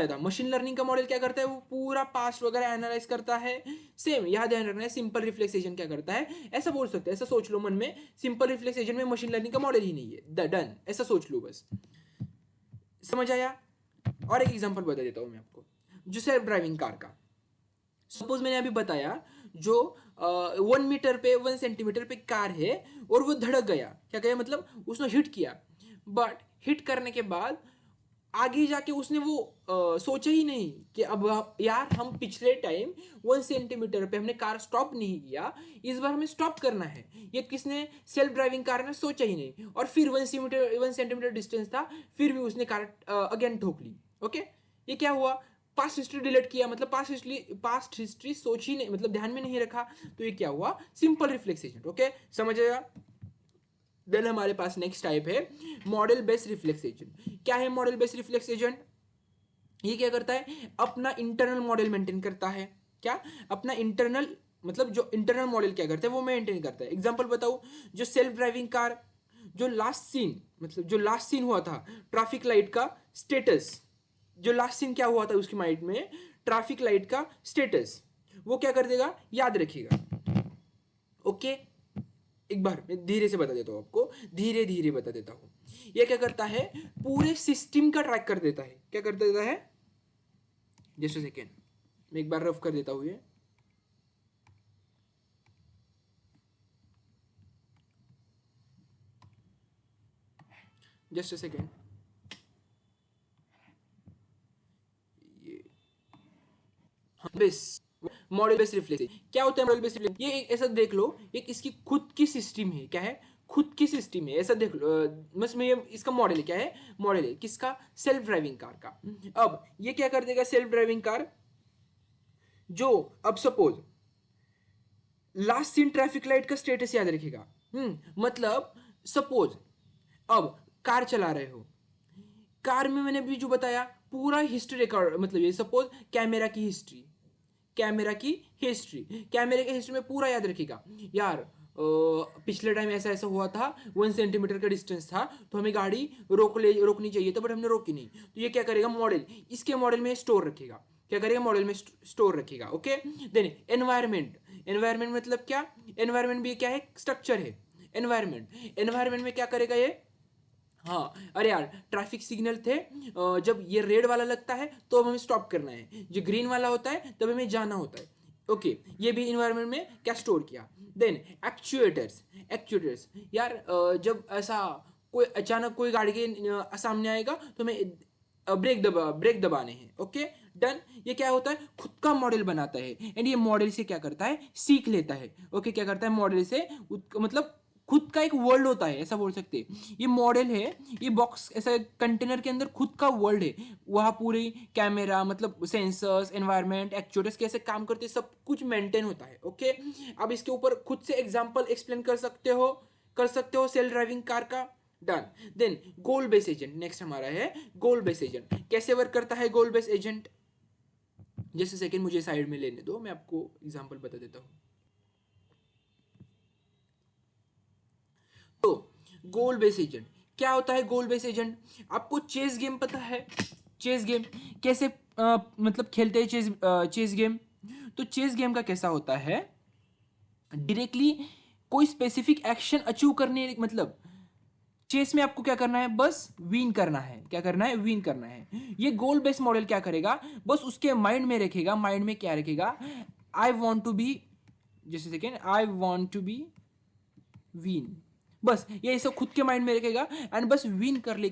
था मशीन लर्निंग का मॉडल क्या करता है, वो पूरा पास्ट वगैरह एनालाइज करता है। सेम यहाँ ध्यान रखना है, सिंपल रिफ्लेक्स एजेंट क्या करता है, ऐसा बोल सकते हैं, ऐसा सोच लो मन में, सिंपल रिफ्लेक्स एजेंट में मशीन लर्निंग का मॉडल ही नहीं है, डन, ऐसा सोच लो बस। समझ आया। और एक एग्जांपल बता देता हूं मैं आपको, जो सेल्फ ड्राइविंग कार का। सपोज मैंने अभी बताया जो 1 मीटर पे 1 सेंटीमीटर पे कार है और वो धड़क गया। क्या गया मतलब उसने हिट किया, बट हिट करने के बाद आगे जाके उसने वो सोचा ही नहीं कि अब यार हम पिछले टाइम 1 सेंटीमीटर पे हमने कार स्टॉप नहीं किया, इस बार हमें स्टॉप करना है। ये किसने, सेल्फ ड्राइविंग कार ने सोचा ही नहीं, और फिर 1 सेंटीमीटर डिस्टेंस था, फिर भी उसने कार अगेन ठोक ली। ओके ये क्या हुआ, पास्ट हिस्ट्री डिलीट किया, मतलब पास्ट हिस्ट्री सोच ही नहीं, मतलब ध्यान में नहीं रखा, तो ये क्या हुआ, सिंपल रिफ्लेक्स एजेंट। ओके समझ आया। देन हमारे पास नेक्स्ट टाइप है मॉडल बेस्ड रिफ्लेक्स एजेंट। क्या है मॉडल बेस्ड रिफ्लेक्स एजेंट, ये क्या करता है, अपना इंटरनल मॉडल मेंटेन करता है। क्या, अपना इंटरनल मतलब जो इंटरनल मॉडल क्या करता है वो मेंटेन करता है। एग्जांपल बताऊं, जो सेल्फ ड्राइविंग कार, जो लास्ट सीन मतलब जो लास्ट सीन हुआ था ट्रैफिक लाइट का स्टेटस, जो लास्ट सीन क्या हुआ था उसकी माइंड में, ट्रैफिक लाइट का स्टेटस, वो क्या कर देगा, याद रखिएगा। ओके एक बार मैं धीरे से बता देता हूँ आपको, धीरे धीरे बता देता हूँ। ये क्या करता है, पूरे सिस्टम का ट्रैक कर देता है। क्या कर देता है, जस्ट अ सेकेंड, मैं एक बार रफ कर देता हूँ ये। Just a second, base model based reflex क्या होता है? मॉडल बेस्ड रिफ्लेक्स, ये ऐसा देख लो, एक इसकी खुद की सिस्टम है। क्या है? खुद की सिस्टम है, ऐसा देख लो। बस में ये इसका मॉडल है। क्या है? मॉडल है किसका? सेल्फ ड्राइविंग कार का। अब ये क्या कर देगा सेल्फ ड्राइविंग कार, जो अब suppose last seen traffic light का स्टेटस याद रखेगा। मतलब सपोज अब कार चला रहे हो, कार में मैंने भी जो बताया पूरा हिस्ट्री रिकॉर्ड, मतलब ये सपोज कैमरा की हिस्ट्री, कैमरा की हिस्ट्री, कैमरे की हिस्ट्री में पूरा याद रखेगा यार। पिछले टाइम ऐसा ऐसा हुआ था, 1 सेंटीमीटर का डिस्टेंस था, तो हमें गाड़ी रोकनी चाहिए था, बट हमने रोकी नहीं। तो ये क्या करेगा, मॉडल इसके मॉडल में स्टोर रखेगा। क्या करेगा, मॉडल में स्टोर रखेगा। ओके, देन एनवायरमेंट, एनवायरमेंट मतलब क्या? एनवायरमेंट भी क्या है? स्ट्रक्चर है एनवायरमेंट। एनवायरमेंट में क्या करेगा ये? हाँ, अरे यार ट्रैफिक सिग्नल थे, जब ये रेड वाला लगता है तो हमें स्टॉप करना है, जो ग्रीन वाला होता है तब हमें जाना होता है। ओके, ये भी इन्वायरमेंट में क्या स्टोर किया। देन एक्चुएटर्स, एक्चुएटर्स यार जब ऐसा कोई अचानक कोई गाड़ी के सामने आएगा तो हमें ब्रेक दबाने हैं। Okay done. ये क्या होता है, खुद का मॉडल बनाता है, एंड ये मॉडल से क्या करता है, सीख लेता है। ओके, क्या करता है मॉडल से, मतलब खुद का एक वर्ल्ड होता है, ऐसा बोल सकते हैं। ये मॉडल है, ये बॉक्स ऐसा कंटेनर के अंदर खुद का वर्ल्ड है। वहाँ पूरी कैमरा, मतलब सेंसर्स, एनवायरनमेंट, एक्चुएटर्स कैसे काम करते हैं, सब कुछ मेंटेन होता है। ओके, अब इसके ऊपर खुद से एग्जांपल एक्सप्लेन कर सकते हो सेल्फ ड्राइविंग कार का। डन। देन गोल बेस एजेंट, नेक्स्ट हमारा है गोल बेस एजेंट। कैसे वर्क करता है goal base agent? Just second, मुझे साइड में लेने दो, मैं आपको एग्जांपल बता देता हूँ। तो गोल बेस एजेंट क्या होता है? गोल बेस एजेंट, आपको चेस गेम पता है? चेस गेम कैसे मतलब खेलते हैं चेस गेम? तो चेस गेम का कैसा होता है, डायरेक्टली कोई स्पेसिफिक एक्शन अचीव करने, मतलब चेस में आपको क्या करना है, बस विन करना है। क्या करना है? विन करना है। ये गोल बेस मॉडल क्या करेगा, बस उसके माइंड में रखेगा। माइंड में क्या रखेगा? I want to be, just second, I want to be win. बस ये सब खुद के माइंड में रखेगा, एंड बस विन करने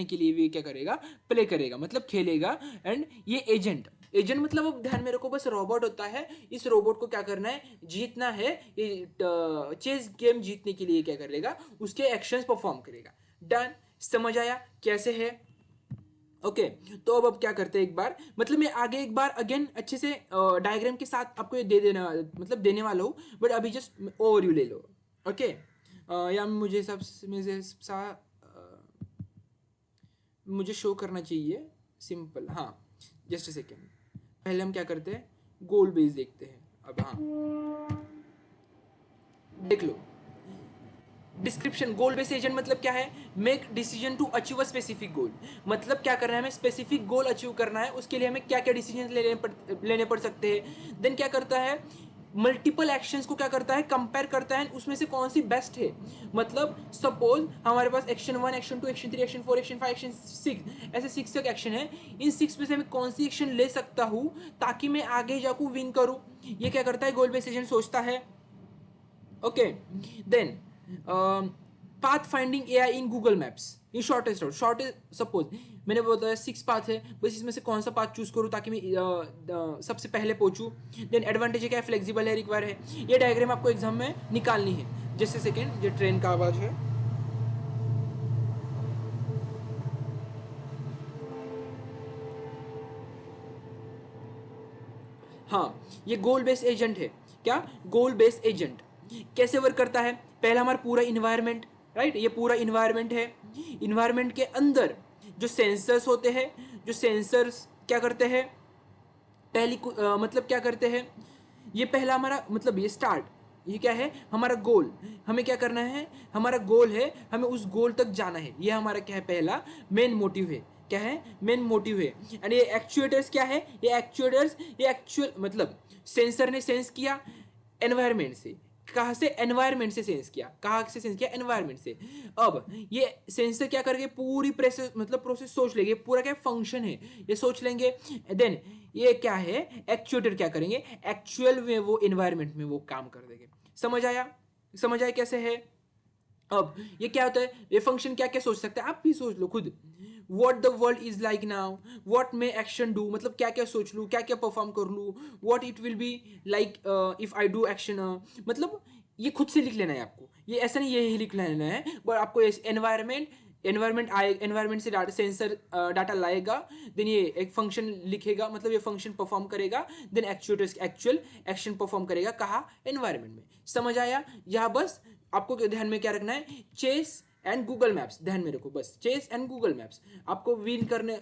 के लिए ये क्या करेगा, प्ले करेगा, मतलब खेलेगा। एंड ये एजेंट, एजेंट मतलब अब ध्यान में रखो, बस रोबोट होता है। इस रोबोट को क्या करना है, जीतना है। ये चेस गेम जीतने के लिए क्या करेगा, उसके एक्शंस परफॉर्म करेगा। डन। समझ आया कैसे है? ओके, तो अब क्या करते हैं, एक बार मतलब मैं आगे एक बार अगेन अच्छे से डायग्राम के साथ आपको ये दे देना, मतलब देने वाला हूँ, बट अभी जस्ट ओवरव्यू ले लो। ओके, या मुझे शो करना चाहिए सिंपल। हाँ, जस्ट अ सेकेंड, पहले हम क्या करते हैं, गोल बेस देखते हैं। अब हाँ, देख लो डिस्क्रिप्शन। गोल बेस्ड एजेंट मतलब क्या है, make decision to achieve a specific goal. मतलब क्या करना है, हमें स्पेसिफिक गोल अचीव करना है, उसके लिए हमें क्या क्या डिसीजन लेने पड़ सकते हैं। देन क्या करता है, मल्टीपल एक्शंस को क्या करता है, कंपेयर करता है, उसमें से कौन सी बेस्ट है। मतलब सपोज हमारे पास action 1, action 2, action 3, action 4, action 5, action 6, ऐसे 6 तक एक्शन है। इन 6 में से मैं कौन सी एक्शन ले सकता हूँ ताकि मैं आगे जाकर विन करूँ, ये क्या करता है गोल बेस्ड एजेंट सोचता है। Okay, then path finding AI in Google Maps, in shortest road. Shortest suppose मैंने बताया 6 पाथ है, बस इसमें से कौन सा पाथ चूज करूँ ताकि मैं सबसे पहले पहुंचूँ। देन एडवांटेज क्या है, फ्लेक्सिबल है, रिक्वायर है। ये डायग्राम आपको एग्जाम में निकालनी है। जैसे सेकेंड, ये ट्रेन का आवाज है। हाँ, ये गोल बेस्ड एजेंट है। क्या? गोल बेस्ड एजेंट कैसे वर्क करता है, पहला हमारा पूरा इन्वायरमेंट, राइट, ये पूरा इन्वायरमेंट है। इन्वायरमेंट के अंदर जो सेंसर्स होते हैं, जो सेंसर्स क्या करते हैं, पहली मतलब क्या करते हैं, ये पहला हमारा मतलब ये स्टार्ट, ये क्या है हमारा गोल, हमें क्या करना है, हमारा गोल है, हमें उस गोल तक जाना है। ये हमारा क्या है, पहला मेन मोटिव है। क्या है, मेन मोटिव है। एंड ये एक्चुएटर्स क्या है, ये एक्चुएटर्स, ये एक्चुअल मतलब सेंसर ने सेंस किया एनवायरमेंट से, कहाँ से, एनवायरनमेंट से सेंस किया, कहाँ से सेंस किया, एनवायरनमेंट से। अब ये सेंसर क्या करके पूरी प्रोसेस मतलब प्रोसेस सोच लेंगे, पूरा क्या फंक्शन है ये सोच लेंगे। देन ये क्या है, एक्चुएटर क्या करेंगे, एक्चुअल में वो एनवायरनमेंट में वो काम कर देंगे। समझ आया, समझ आया कैसे है। अब ये क्या होता है, ये फंक्शन क्या क्या सोच सकता है, आप भी सोच लो खुद। What the world is like now, what may action do, मतलब क्या क्या सोच लूँ, क्या क्या परफॉर्म कर लूँ, what it will be like if I do action, मतलब ये खुद से लिख लेना है आपको, ये ऐसा नहीं यही लिख लेना है, बट आपको एनवायरमेंट आए, एनवायरमेंट से डाटा सेंसर डाटा लाएगा, देन ये एक फंक्शन लिखेगा, मतलब ये फंक्शन परफॉर्म करेगा, then actuator actual action perform करेगा, कहाँ, एनवायरमेंट में। समझ आया। यहाँ बस आपको ध्यान में क्या रखना है, चेस एंड गूगल मैप्स ध्यान में रखो, बस चेस एंड गूगल मैप्स आपको विन करने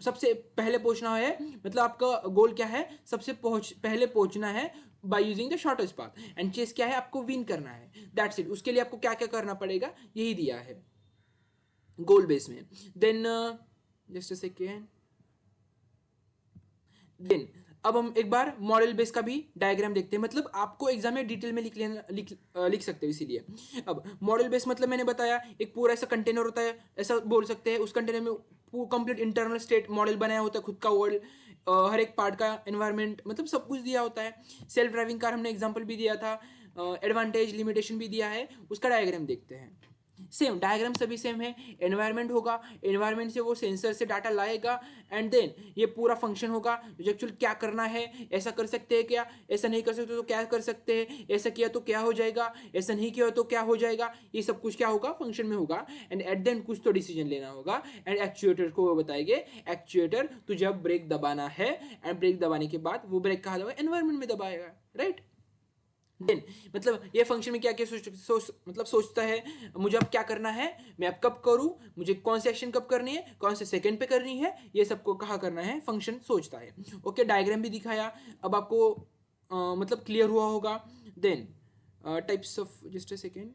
सबसे पहले पहुंचना है, मतलब आपका गोल क्या है, सबसे पहले पहुंचना है by using the shortest path, and chess क्या है, आपको विन करना है, दैट्स इट। उसके लिए आपको क्या क्या करना पड़ेगा यही दिया है गोल बेस में। Then just a second, then अब हम एक बार मॉडल बेस का भी डायग्राम देखते हैं, मतलब आपको एग्जाम में डिटेल में लिख सकते हो इसीलिए। अब मॉडल बेस मतलब मैंने बताया एक पूरा ऐसा कंटेनर होता है, ऐसा बोल सकते हैं, उस कंटेनर में कंप्लीट इंटरनल स्टेट मॉडल बनाया होता है, खुद का वर्ल्ड, हर एक पार्ट का एनवायरनमेंट, मतलब सब कुछ दिया होता है। सेल्फ ड्राइविंग कार हमने एग्जाम्पल भी दिया था, एडवांटेज लिमिटेशन भी दिया है, उसका डायग्राम देखते हैं। सेम डायग्राम सभी सेम है, एनवायरनमेंट होगा, एनवायरनमेंट से वो सेंसर से डाटा लाएगा, एंड देन ये पूरा फंक्शन होगा जो एक्चुअल क्या करना है, ऐसा कर सकते हैं क्या, ऐसा नहीं कर सकते तो क्या कर सकते हैं, ऐसा किया तो क्या हो जाएगा, ऐसा नहीं किया तो क्या हो जाएगा, ये सब कुछ क्या होगा, फंक्शन में होगा, एंड एट देन कुछ तो डिसीजन लेना होगा, एंड एक्चुएटर को वो बताएंगे, एक्चुएटर तुझे अब ब्रेक दबाना है, एंड ब्रेक दबाने के बाद वो ब्रेक कहाँ दबाएगा, एनवायरनमेंट में दबाएगा, राइट। देन मतलब ये फंक्शन में क्या क्या सोचता है, मुझे अब क्या करना है, मैं अब कब करूं, मुझे कौन सी एक्शन कब करनी है, कौन से सेकंड पे करनी है, ये सबको कहाँ करना है, फंक्शन सोचता है। ओके, डायग्राम भी दिखाया, अब आपको मतलब क्लियर हुआ होगा। Then types of, just a second,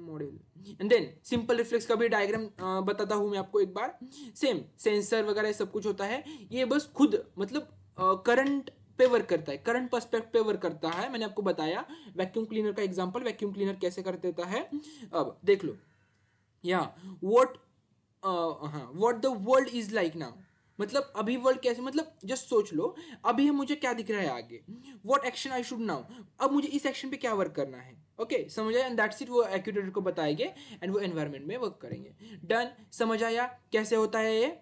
model, and then simple reflex का भी डायग्राम बताता हूं मैं आपको एक बार। सेम सेंसर वगैरह सब कुछ होता है, ये बस खुद मतलब करंट पे वर्क करता है, करंट पर्सपेक्ट पे वर्क करता है। मैंने आपको बताया वैक्यूम क्लीनर का एग्जांपल, वैक्यूम क्लीनर कैसे कर देता है। अब देख लो यहाँ what the world is like now, मतलब अभी वर्ल्ड कैसे, मतलब जस्ट सोच लो अभी मुझे क्या दिख रहा है आगे, what action I should now, अब मुझे इस एक्शन पे क्या वर्क करना है। ओके समझ आया, एंड दैट्स इट, वो एक्यूरेटर को बताएंगे एंड वो एनवायरनमेंट में वर्क करेंगे। डन, समझ आया कैसे होता है ये।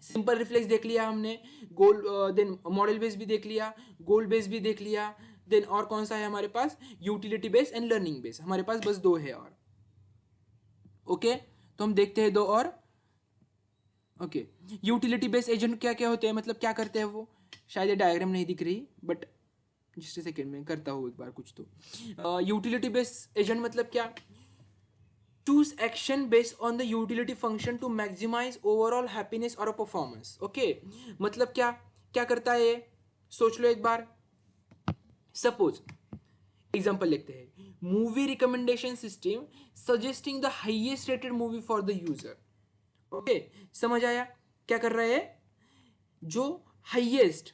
सिंपल रिफ्लेक्स देख लिया हमने, गोल देन मॉडल बेस भी देख लिया, गोल बेस भी देख लिया, देन और कौन सा है हमारे पास, utility base and learning base, हमारे पास बस दो है और। ओके तो हम देखते हैं दो और। ओके यूटिलिटी बेस एजेंट क्या क्या होते हैं, मतलब क्या करते हैं वो, शायद ये डायग्राम नहीं दिख रही बट जस्ट सेकेंड में करता हूँ एक बार कुछ तो। यूटिलिटी बेस एजेंट मतलब क्या, choose action based on the utility function to maximize overall happiness or a performance। Okay मतलब क्या क्या करता है ये, सोच लो एक बार। सपोज एग्जांपल लेते हैं, movie recommendation system suggesting the highest rated movie for the user. Okay समझ आया क्या कर रहा है, जो हाईएस्ट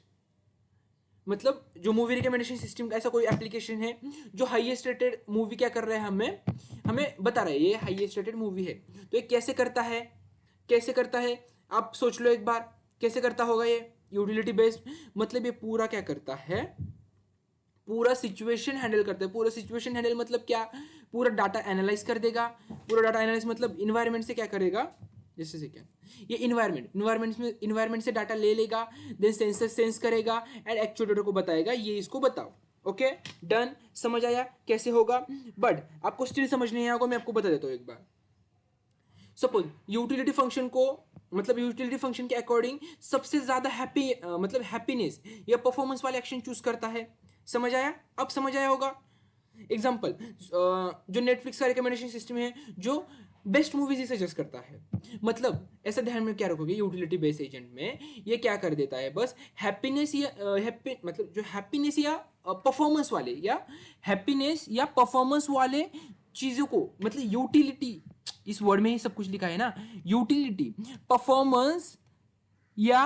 मतलब जो मूवी रिकमेंडेशन सिस्टम का ऐसा कोई एप्लीकेशन है जो हाईएस्ट रेटेड मूवी क्या कर रहा है, हमें हमें बता रहा है ये हाईएस्ट रेटेड मूवी है। तो ये कैसे करता है, कैसे करता है, आप सोच लो एक बार कैसे करता होगा ये यूटिलिटी बेस्ड, मतलब ये पूरा क्या करता है, पूरा सिचुएशन हैंडल करता है। पूरा सिचुएशन हैंडल मतलब क्या, पूरा डाटा एनालाइज कर देगा, पूरा डाटा एनालाइज मतलब इन्वायरमेंट से क्या करेगा, जैसे से क्या ये इन्वायरमेंट से डाटा ले लेगा, देन सेंसर सेंस करेगा एंड एक्चुएटर को बताएगा ये इसको बताओ। ओके डन, समझ आया कैसे होगा। बट आपको स्टिल समझ नहीं आएगा, मैं आपको बता देता हूँ एक बार। सपोज यूटिलिटी फंक्शन को मतलब यूटिलिटी फंक्शन के अकॉर्डिंग सबसे ज्यादा मतलब हैप्पीनेस या परफॉर्मेंस वाले एक्शन चूज करता है। समझ आया, अब समझ आया होगा। एग्जाम्पल जो नेटफ्लिक्स का रिकमेंडेशन सिस्टम है जो बेस्ट मूवीज ही सजेस्ट करता है, मतलब ऐसा ध्यान में क्या रखोगे, यूटिलिटी बेस्ड एजेंट में ये क्या कर देता है, बस हैप्पीनेस या मतलब जो हैप्पीनेस या परफॉर्मेंस वाले या हैप्पीनेस या परफॉर्मेंस वाले चीजों को, मतलब यूटिलिटी इस वर्ड में ही सब कुछ लिखा है ना, यूटिलिटी परफॉर्मेंस या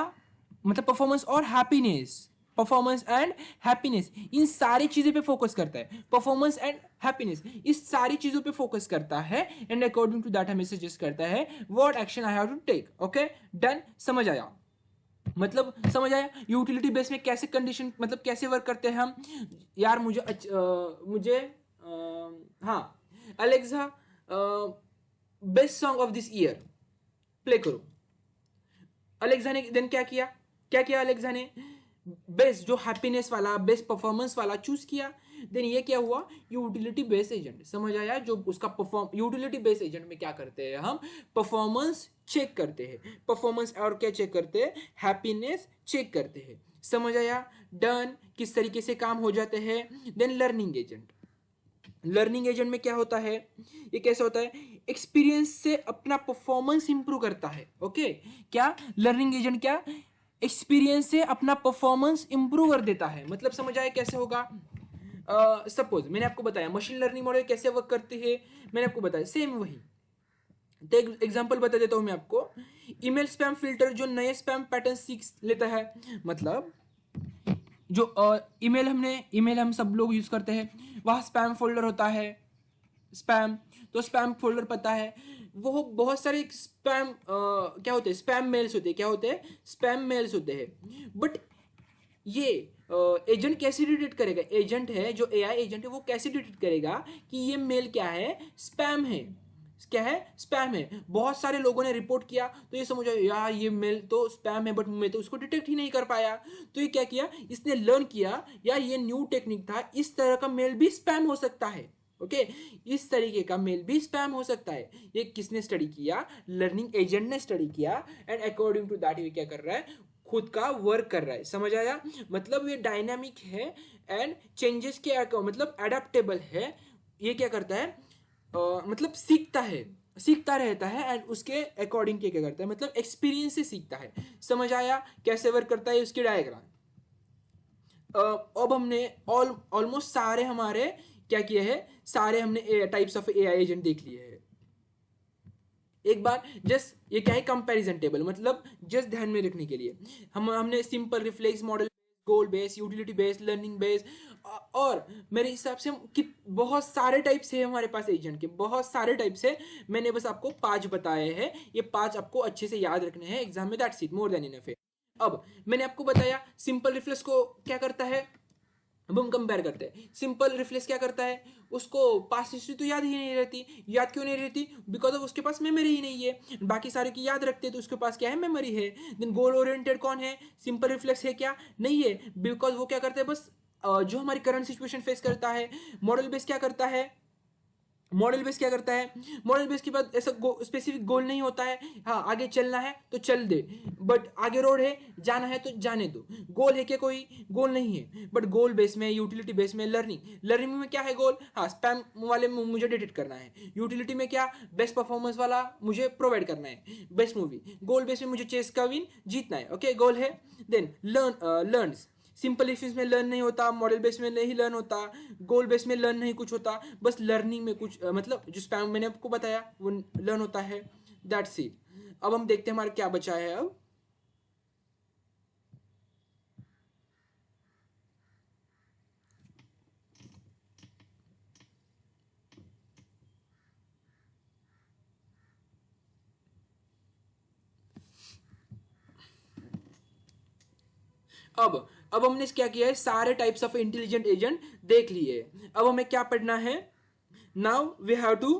मतलब परफॉर्मेंस और हैप्पीनेस परफॉर्मेंस एंड हैप्पीनेस, इन सारी चीजों पे फोकस करता है, परफॉर्मेंस एंड हैप्पीनेस इस सारी चीजों पे फोकस करता है, एंड अकॉर्डिंग टू दैट हमें सजेस्ट करता है what action I have to take. Okay done, समझ आया? मतलब समझ आया यूटिलिटी बेस में कैसे कंडीशन मतलब कैसे वर्क करते हैं हम। यार मुझे हाँ, Alexa best song of this year play करो। अलेक्सा ने देन क्या किया अलेक्सा ने बेस्ट जो हैप्पीनेस वाला बेस्ट परफॉर्मेंस वाला चूज किया। देन ये क्या हुआ, यूटिलिटी बेस एजेंट, समझ आया? जो उसका परफॉर्म यूटिलिटी बेस एजेंट में क्या करते हैं हम, परफॉर्मेंस चेक करते हैं, परफॉर्मेंस और क्या चेक करते हैं, हैप्पीनेस चेक करते हैं। समझ आया? डन, किस तरीके से काम हो जाते हैं। Then learning agent, learning agent में क्या होता है, ये कैसे होता है, एक्सपीरियंस से अपना परफॉर्मेंस इंप्रूव करता है। ओके क्या लर्निंग एजेंट क्या एक्सपीरियंस से अपना परफॉर्मेंस इंप्रूव कर देता है। मतलब समझ आया कैसे होगा। सपोज मैंने आपको बताया मशीन लर्निंग मॉडल कैसे वर्क करती है, मैंने आपको बताया सेम वही। तो एक एग्जांपल बता देता हूं मैं आपको। ईमेल स्पैम फिल्टर जो नए स्पैम पैटर्न सीख लेता है, मतलब जो ईमेल हम सब लोग यूज करते हैं, वहाँ स्पैम फोल्डर होता है, स्पैम, तो स्पैम फोल्डर पता है, वो बहुत सारे स्पैम क्या होते हैं, स्पैम मेल्स होते हैं, क्या होते हैं, स्पैम मेल्स होते हैं। बट ये एजेंट कैसे डिटेक्ट करेगा, एजेंट है जो एआई एजेंट है वो कैसे डिटेक्ट करेगा कि ये मेल क्या है, स्पैम है, क्या है, स्पैम है। बहुत सारे लोगों ने रिपोर्ट किया तो ये समझो यार ये मेल तो स्पैम है, बट मैं तो उसको डिटेक्ट ही नहीं कर पाया। तो ये क्या किया, इसने लर्न किया यार ये न्यू टेक्निक था, इस तरह का मेल भी स्पैम हो सकता है। ओके इस तरीके का मेल भी स्पैम हो सकता है। ये किसने स्टडी किया, लर्निंग एजेंट ने स्टडी किया, एंड अकॉर्डिंग टू दैट ये क्या कर रहा है, खुद का वर्क कर रहा है। समझ आया? मतलब ये डायनामिक है एंड चेंजेस के मतलब एडेप्टेबल है। ये क्या करता है, मतलब सीखता रहता है, एंड उसके अकॉर्डिंग क्या करता है, मतलब एक्सपीरियंस से सीखता है। समझ आया कैसे वर्क करता है उसकी डायग्राम। अब हमने ऑलमोस्ट सारे हमारे क्या किए हैं, सारे हमने टाइप्स ऑफ एआई एजेंट देख लिए हैं। एक बार जस्ट ये क्या है, कंपैरिजन टेबल, मतलब जस्ट ध्यान में रखने के लिए हमने simple reflex model, goal base, utility base, learning base, और मेरे हिसाब से बहुत सारे टाइप्स है हमारे पास एजेंट के, बहुत सारे टाइप्स है। मैंने बस आपको 5 बताए हैं, ये 5 आपको अच्छे से याद रखने हैं एग्जाम में, that's it, more than enough है। अब मैंने आपको बताया सिंपल रिफ्लेक्स को क्या करता है, अब हम कंपेयर करते हैं। सिंपल रिफ्लेक्स क्या करता है, उसको पास्ट हिस्ट्री तो याद ही नहीं रहती। याद क्यों नहीं रहती, बिकॉज ऑफ उसके पास मेमोरी ही नहीं है। बाकी सारे की याद रखते हैं तो उसके पास क्या है, मेमोरी है। देन गोल ओरिएंटेड कौन है, सिंपल रिफ्लेक्स है क्या, नहीं है, बिकॉज वो क्या करता है, बस जो हमारी करंट सिचुएशन फेस करता है। मॉडल बेस क्या करता है, मॉडल बेस क्या करता है, मॉडल बेस के बाद ऐसा स्पेसिफिक गोल नहीं होता है। हाँ आगे चलना है तो चल दे, बट आगे रोड है जाना है तो जाने दो। गोल है क्या, कोई गोल नहीं है। बट गोल बेस में, यूटिलिटी बेस में, लर्निंग में क्या है गोल, हाँ स्पैम वाले में मुझे डिटेक्ट करना है। यूटिलिटी में क्या, बेस्ट परफॉर्मेंस वाला मुझे प्रोवाइड करना है, बेस्ट मूवी। गोल बेस में मुझे चेस का विन जीतना है। ओके गोल है। देन लर्न्स, सिंपल इफ में लर्न नहीं होता, मॉडल बेस में नहीं लर्न होता, गोल बेस में लर्न नहीं कुछ होता, बस लर्निंग में कुछ मतलब जो स्पैम मैंने आपको बताया वो लर्न होता है। That's it. अब हम देखते हैं हमारा क्या बचा है। अब हमने क्या किया है, सारे टाइप्स ऑफ इंटेलिजेंट एजेंट देख लिए। अब हमें क्या पढ़ना है, now we have to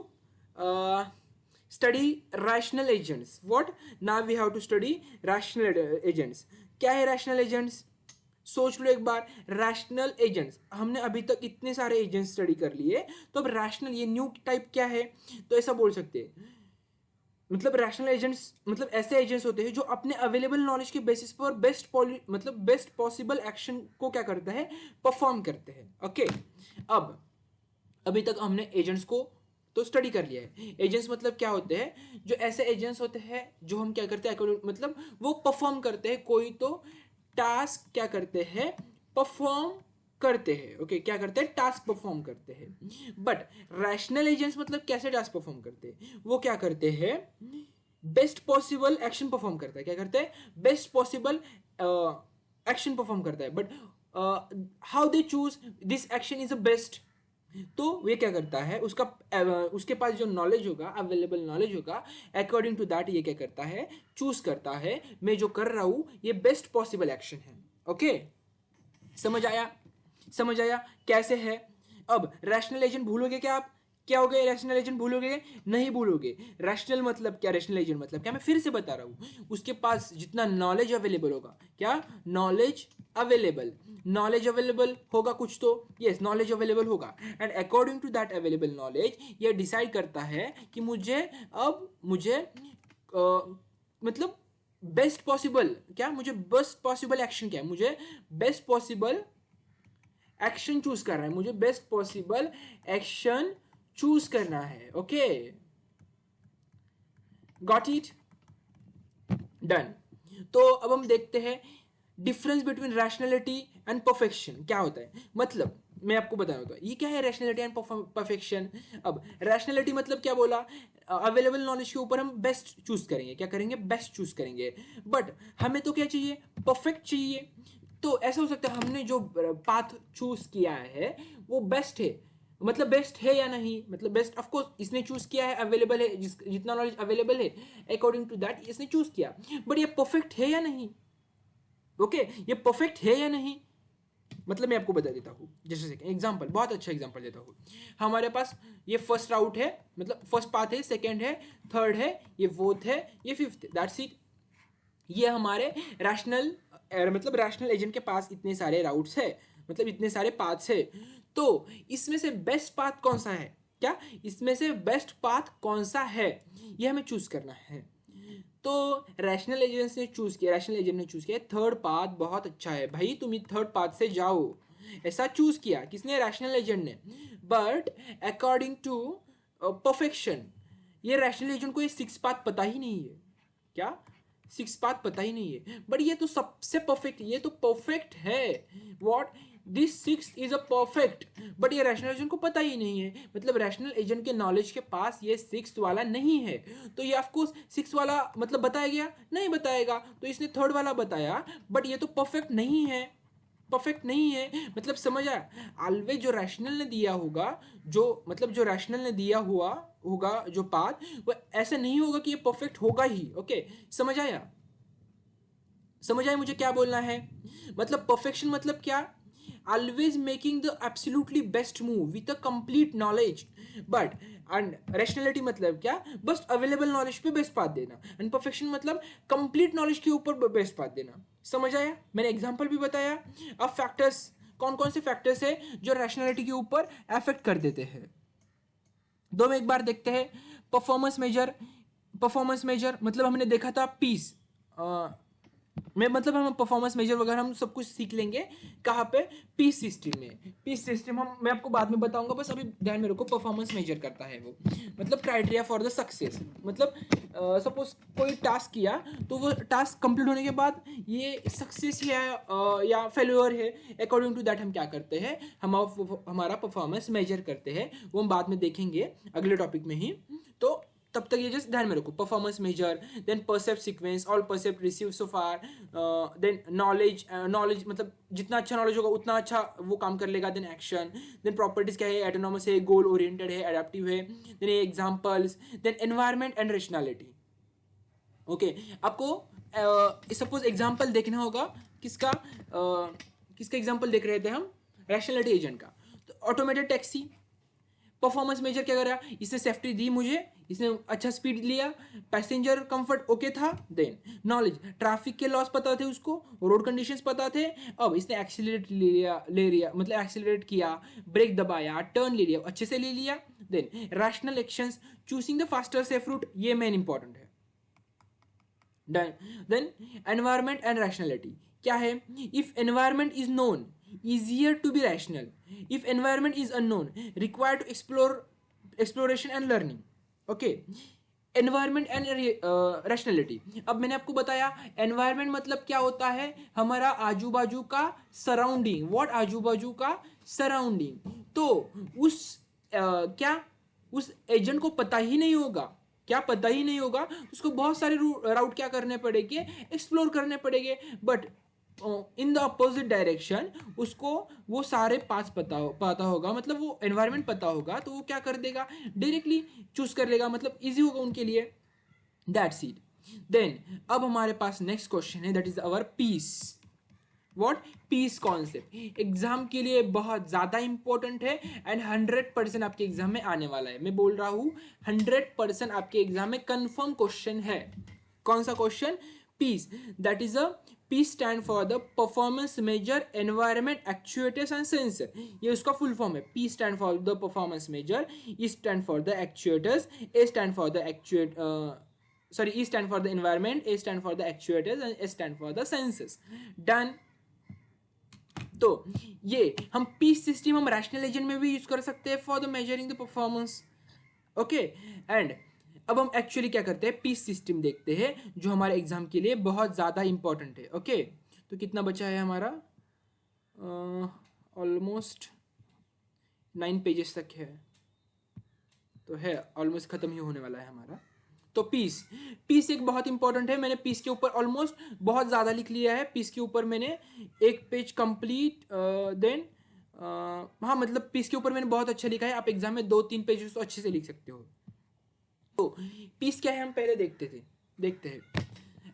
study rational agents. What, now we have to study rational agents. क्या है रैशनल एजेंट्स, सोच लो एक बार। रैशनल एजेंट्स, हमने अभी तक इतने सारे एजेंट्स स्टडी कर लिए, तो अब रैशनल ये न्यू टाइप क्या है, तो ऐसा बोल सकते हैं, मतलब रैशनल एजेंट्स मतलब ऐसे एजेंट्स होते हैं जो अपने अवेलेबल नॉलेज के बेसिस पर बेस्ट पॉसिबल एक्शन को क्या करता है, परफॉर्म करते हैं। ओके अब अभी तक हमने एजेंट्स को तो स्टडी कर लिया है। एजेंट्स मतलब क्या होते हैं, जो ऐसे एजेंट्स होते हैं जो हम क्या करते हैं, मतलब वो परफॉर्म करते हैं, कोई तो टास्क क्या करते हैं, परफॉर्म करते हैं। ओके क्या करते हैं, टास्क परफॉर्म करते हैं। बट रैशनल एजेंट्स मतलब कैसे टास्क परफॉर्म करते हैं, वो क्या करते हैं, बेस्ट पॉसिबल एक्शन परफॉर्म करता है। क्या करते हैं, बेस्ट पॉसिबल एक्शन परफॉर्म करता है, but how they choose this action is the best, तो वे क्या करता है, उसके पास जो नॉलेज होगा, अवेलेबल नॉलेज होगा, अकॉर्डिंग टू दैट ये क्या करता है, चूज करता है मैं जो कर रहा हूं ये बेस्ट पॉसिबल एक्शन है। ओके, समझ आया? समझ आया कैसे है? अब रैशनल एजेंट भूलोगे क्या आप? क्या हो गए? रैशनल एजेंट भूलोगे? नहीं भूलोगे। रैशनल मतलब क्या, रैशनल एजेंट मतलब क्या, मैं फिर से बता रहा हूं, उसके पास जितना नॉलेज अवेलेबल होगा, क्या नॉलेज अवेलेबल, नॉलेज अवेलेबल होगा कुछ तो, यस नॉलेज अवेलेबल होगा, and according to that available knowledge ये डिसाइड करता है कि मुझे मतलब बेस्ट पॉसिबल क्या, मुझे बेस्ट पॉसिबल एक्शन क्या है, मुझे बेस्ट पॉसिबल एक्शन चूज करना है, मुझे बेस्ट पॉसिबल एक्शन चूज करना है। Okay, got it? डन। तो अब हम देखते हैं difference between rationality and perfection क्या होता है। मतलब मैं आपको बता रहा हूँ ये क्या है रैशनैलिटी एंड परफेक्शन। अब रैशनैलिटी मतलब क्या बोला, अवेलेबल नॉलेज के ऊपर हम बेस्ट चूज करेंगे, क्या करेंगे, बेस्ट चूज करेंगे, बट हमें तो क्या चाहिए, परफेक्ट चाहिए। तो ऐसा हो सकता है हमने जो पाथ चूज किया है वो बेस्ट है, मतलब बेस्ट है या नहीं, मतलब बेस्ट ऑफ कोर्स इसने चूज किया है, अवेलेबल है, जितना नॉलेज अवेलेबल है अकॉर्डिंग टू दैट इसने चूज किया, बट ये परफेक्ट है या नहीं। ओके, ये परफेक्ट है या नहीं, मतलब मैं आपको बता देता हूँ, जैसे एग्जांपल, बहुत अच्छा एग्जांपल देता हूँ। हमारे पास ये फर्स्ट राउट है, मतलब फर्स्ट पाथ है, सेकंड है, थर्ड है, ये फोर्थ है, ये फिफ्थ है, दैट्स इट। ये हमारे रैशनल मतलब रैशनल एजेंट के पास इतने सारे राउट्स है, मतलब इतने सारे पाथ्स है। तो इसमें से बेस्ट पाथ कौन सा है, क्या इसमें से बेस्ट पाथ कौन सा है, ये हमें चूज करना है। तो रैशनल एजेंट ने चूज किया, रैशनल एजेंट ने चूज किया थर्ड पाथ बहुत अच्छा है भाई, तुम थर्ड पाथ से जाओ, ऐसा चूज किया किसने, रैशनल एजेंट ने। बट अकॉर्डिंग टू परफेक्शन ये रैशनल एजेंट को ये सिक्स पाथ पता ही नहीं है, क्या सिक्स पाथ पता ही नहीं है, बट ये तो सबसे परफेक्ट, ये तो परफेक्ट है, what this six is a perfect, but ये रैशनल एजेंट को पता ही नहीं है, मतलब रैशनल एजेंट के नॉलेज के पास ये सिक्स वाला नहीं है, तो ये ऑफकोर्स सिक्स वाला मतलब बताया गया नहीं बताएगा, तो इसने थर्ड वाला बताया, बट ये तो परफेक्ट नहीं है, परफेक्ट नहीं है, मतलब समझ आया, ऑलवेज जो रैशनल ने दिया होगा, जो मतलब जो रैशनल ने दिया हुआ होगा जो पाथ, वो ऐसा नहीं होगा कि ये परफेक्ट होगा ही। ओके, समझ आया? समझ आया मुझे क्या बोलना है? मतलब परफेक्शन मतलब क्या, always making the absolutely best move with a complete knowledge, but and rationality मतलब क्या, बस अवेलेबल नॉलेज पे बेस्ट पाथ देना, एंड परफेक्शन मतलब कंप्लीट नॉलेज के ऊपर बेस्ट पाथ देना। समझ आया? मैंने एग्जांपल भी बताया। अब फैक्टर्स, कौन कौन से फैक्टर्स है जो रैशनैलिटी के ऊपर अफेक्ट कर देते हैं, दो में एक बार देखते हैं। परफॉर्मेंस मेजर, परफॉर्मेंस मेजर मतलब हमने देखा था पीस में, मतलब हम परफॉर्मेंस मेजर वगैरह हम सब कुछ सीख लेंगे कहाँ पे, पीस सिस्टम में। पीस सिस्टम हम मैं आपको बाद में बताऊंगा, बस अभी ध्यान में रखो परफॉर्मेंस मेजर करता है वो, मतलब क्राइटेरिया फॉर द सक्सेस, मतलब सपोज कोई टास्क किया तो वो टास्क कंप्लीट होने के बाद ये सक्सेस या फेल्योर है, अकॉर्डिंग टू दैट हम क्या करते हैं, हम हमारा परफॉर्मेंस मेजर करते हैं, वो हम बाद में देखेंगे अगले टॉपिक में ही। तो तब तक ये जस्ट ध्यान में रखो, performance measure, then percept sequence, all percept receive so far, then knowledge, knowledge मतलब जितना अच्छा नॉलेज होगा उतना अच्छा वो काम कर लेगा, देन एक्शन, देन प्रॉपर्टीज क्या है, एटोनॉमस है, गोल ओरिएंटेड है, एडेप्टिव है, then examples, then environment and rationality. Okay, आपको सपोज एग्जांपल देखना होगा किसका, किसका एग्जांपल देख रहे थे हम, रैशनैलिटी एजेंट का। तो ऑटोमेटेड टैक्सी, परफॉर्मेंस मेजर क्या करा, इसने सेफ्टी दी मुझे, इसने अच्छा स्पीड लिया, पैसेंजर कंफर्ट ओके था, देन नॉलेज, ट्रैफिक के लॉस पता थे उसको, रोड कंडीशंस पता थे, अब इसने एक्सीलरेट ले लिया मतलब एक्सीलरेट किया, ब्रेक दबाया, टर्न ले लिया, अच्छे से ले लिया, then rational actions, choosing the faster safe route, ये मेन इंपॉर्टेंट है। Done. Then environment and rationality क्या है, if environment is known easier to be rational, if environment is unknown required to explore exploration and learning। okay, environment and rationality, अब मैंने आपको बताया environment मतलब क्या होता है, हमारा आजू बाजू का सराउंडिंग, व्हाट आजू बाजू का सराउंडिंग, तो उस क्या उस एजेंट को पता ही नहीं होगा, क्या पता ही नहीं होगा, उसको बहुत सारे राउट क्या करने पड़ेंगे, एक्सप्लोर करने पड़ेंगे, but in the opposite direction, उसको वो सारे पास पता होगा, मतलब वो एनवायरनमेंट पता होगा, तो वो क्या कर देगा, डायरेक्टली चूज कर लेगा, मतलब इजी होगा उनके लिए। That's it. देन अब हमारे पास नेक्स्ट क्वेश्चन है, that is our PEAS. What? PEAS concept exam के लिए बहुत ज्यादा इंपॉर्टेंट है एंड 100% आपके एग्जाम में आने वाला है। मैं बोल रहा हूं 100% आपके एग्जाम में कंफर्म क्वेश्चन है। कौन सा question? PEAS. That is a PEAS stand for the performance measure environment actuators and sensor. ये उसका फुल फॉर्म है। P stand for the performance measure, E stand for the actuators, A stand for the E stand for the environment, A stand for the actuators and S stand for the sensors. Done. तो ये हम piece system हम rational agent में भी use कर सकते हैं for the measuring the performance. Okay, and अब हम एक्चुअली क्या करते हैं, पीस सिस्टम देखते हैं जो हमारे एग्जाम के लिए बहुत ज्यादा इंपॉर्टेंट है। ओके, तो कितना बचा है हमारा? ऑलमोस्ट 9 पेजेस तक है, तो है ऑलमोस्ट खत्म ही होने वाला है हमारा। तो पीस एक बहुत इंपॉर्टेंट है। मैंने पीस के ऊपर ऑलमोस्ट बहुत ज़्यादा लिख लिया है। पीस के ऊपर मैंने एक पेज कंप्लीट, देन हाँ मतलब पीस के ऊपर मैंने बहुत अच्छा लिखा है। आप एग्जाम में 2-3 पेज तो अच्छे से लिख सकते हो। तो पीस क्या है हम पहले देखते हैं।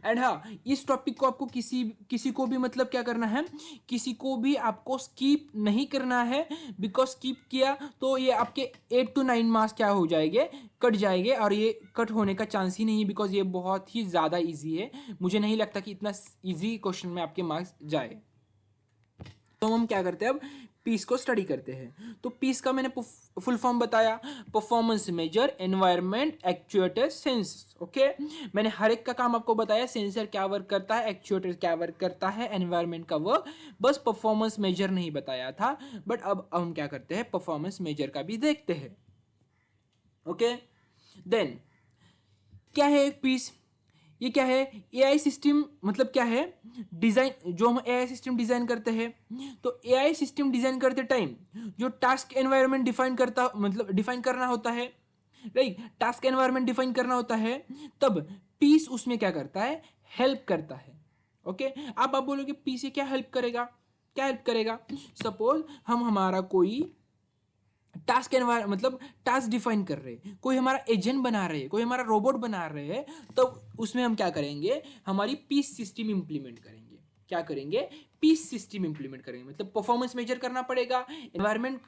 एंड हाँ, इस टॉपिक को आपको किसी को भी मतलब क्या करना है, किसी को भी आपको स्किप नहीं करना है, बिकॉज स्किप किया तो ये आपके 8 to 9 मार्क्स क्या हो जाएंगे, कट जाएंगे, और ये कट होने का चांस ही नहीं, बिकॉज ये बहुत ही ज़्यादा इजी है। मुझे नहीं लगता कि इतना इजी क्वेश्चन में आपके मार्क्स जाए। तो हम क्या करते हैं, अब पीस को स्टडी करते हैं। तो पीस का मैंने फुल फॉर्म बताया, performance measure environment actuator sense. Okay, मैंने हर एक का काम आपको बताया, सेंसर क्या वर्क करता है, एक्चुएटर क्या वर्क करता है, एनवायरनमेंट का वर्क, बस परफॉर्मेंस मेजर नहीं बताया था। बट अब हम क्या करते हैं, परफॉर्मेंस मेजर का भी देखते हैं। ओके, देन क्या है एक पीस? ये क्या है? एआई सिस्टम मतलब क्या है, डिजाइन, जो हम एआई सिस्टम डिजाइन करते हैं, तो एआई सिस्टम डिजाइन करते टाइम जो टास्क एनवायरनमेंट डिफाइन करता, मतलब डिफाइन करना होता है, राइट, टास्क एनवायरनमेंट डिफाइन करना होता है, तब पीस उसमें क्या करता है, हेल्प करता है। ओके, आप बोलोगे पीस ये क्या हेल्प करेगा, क्या हेल्प करेगा? सपोज हम हमारा कोई टास्क एनवायर मतलब टास्क डिफाइन कर रहे हैं, कोई हमारा एजेंट बना रहे हैं, कोई हमारा रोबोट बना रहे हैं, तो उसमें हम क्या करेंगे, हमारी पीस सिस्टम इंप्लीमेंट करेंगे। क्या करेंगे? पीस सिस्टम इंप्लीमेंट करेंगे, मतलब परफॉर्मेंस मेजर करना पड़ेगा, एनवायरनमेंट,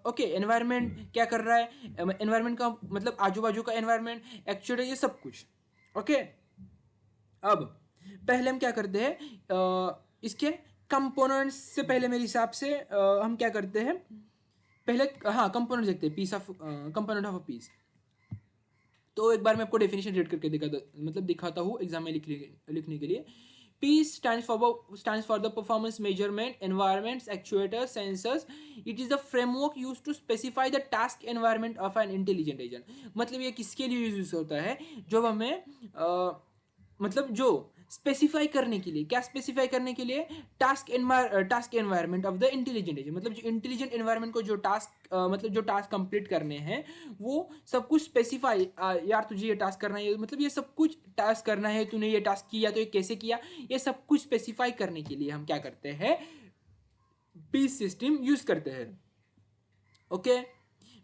ओके, एनवायरनमेंट क्या कर रहा है, एनवायरनमेंट का मतलब आजू बाजू का एनवायरनमेंट, एक्चुअली ये सब कुछ। ओके, अब पहले हम क्या करते हैं, इसके कंपोनेंट्स से पहले मेरे हिसाब से हम क्या करते हैं, पहले हाँ कंपोनेंट देखते हैं, PEAS of component of a PEAS. तो एक बार मैं आपको डेफिनेशन रीड करके दिखाता हूँ एग्जाम में लिखने के लिए। PEAS stands for the performance measurement environments actuators sensors. It is the framework used to specify the task environment of an intelligent agent. मतलब ये किसके लिए यूज होता है, जब हमें मतलब जो स्पेसिफाई करने के लिए, क्या स्पेसिफाई करने के लिए, task environment of the intelligent agent, मतलब जो इंटेलिजेंट एनवायरनमेंट को जो टास्क मतलब जो टास्क कंप्लीट करने हैं, वो सब कुछ स्पेसिफाई, यार तुझे ये टास्क करना है, मतलब ये सब कुछ टास्क करना है, तूने ये टास्क किया तो ये कैसे किया, ये सब कुछ स्पेसिफाई करने के लिए हम क्या करते हैं, पीस सिस्टम यूज करते हैं। Okay,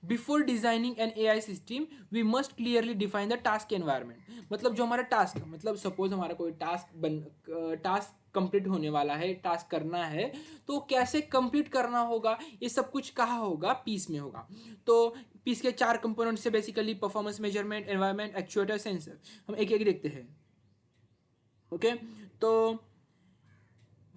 before designing an AI system we must clearly define the task environment. मतलब जो हमारा टास्क, मतलब सपोज हमारा कोई टास्क कंप्लीट होने वाला है, टास्क करना है, तो कैसे कंप्लीट करना होगा, ये सब कुछ कहाँ होगा, पीस में होगा। तो पीस के 4 कंपोनेंट से basically performance measurement, environment, actuator, sensor, हम एक एक देखते हैं। ओके, तो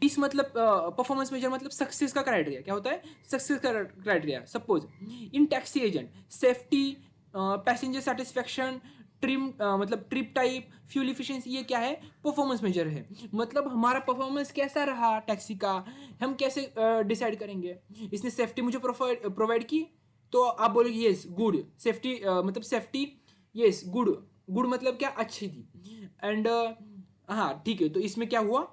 पीस मतलब परफॉर्मेंस मेजर मतलब सक्सेस का क्राइटेरिया, क्या होता है, सक्सेस का criteria. Suppose in taxi agent, safety, passenger satisfaction, मतलब ट्रिप टाइप, फ्यूल इफिशिएंसी, ये क्या है, परफॉर्मेंस मेजर है। मतलब हमारा परफॉर्मेंस कैसा रहा टैक्सी का, हम कैसे डिसाइड करेंगे, इसने सेफ्टी मुझे प्रोवाइड की, तो आप बोलोगे यस गुड, सेफ्टी मतलब सेफ्टी, यस गुड, गुड मतलब क्या, अच्छी थी, एंड हाँ ठीक है, तो इसमें क्या हुआ,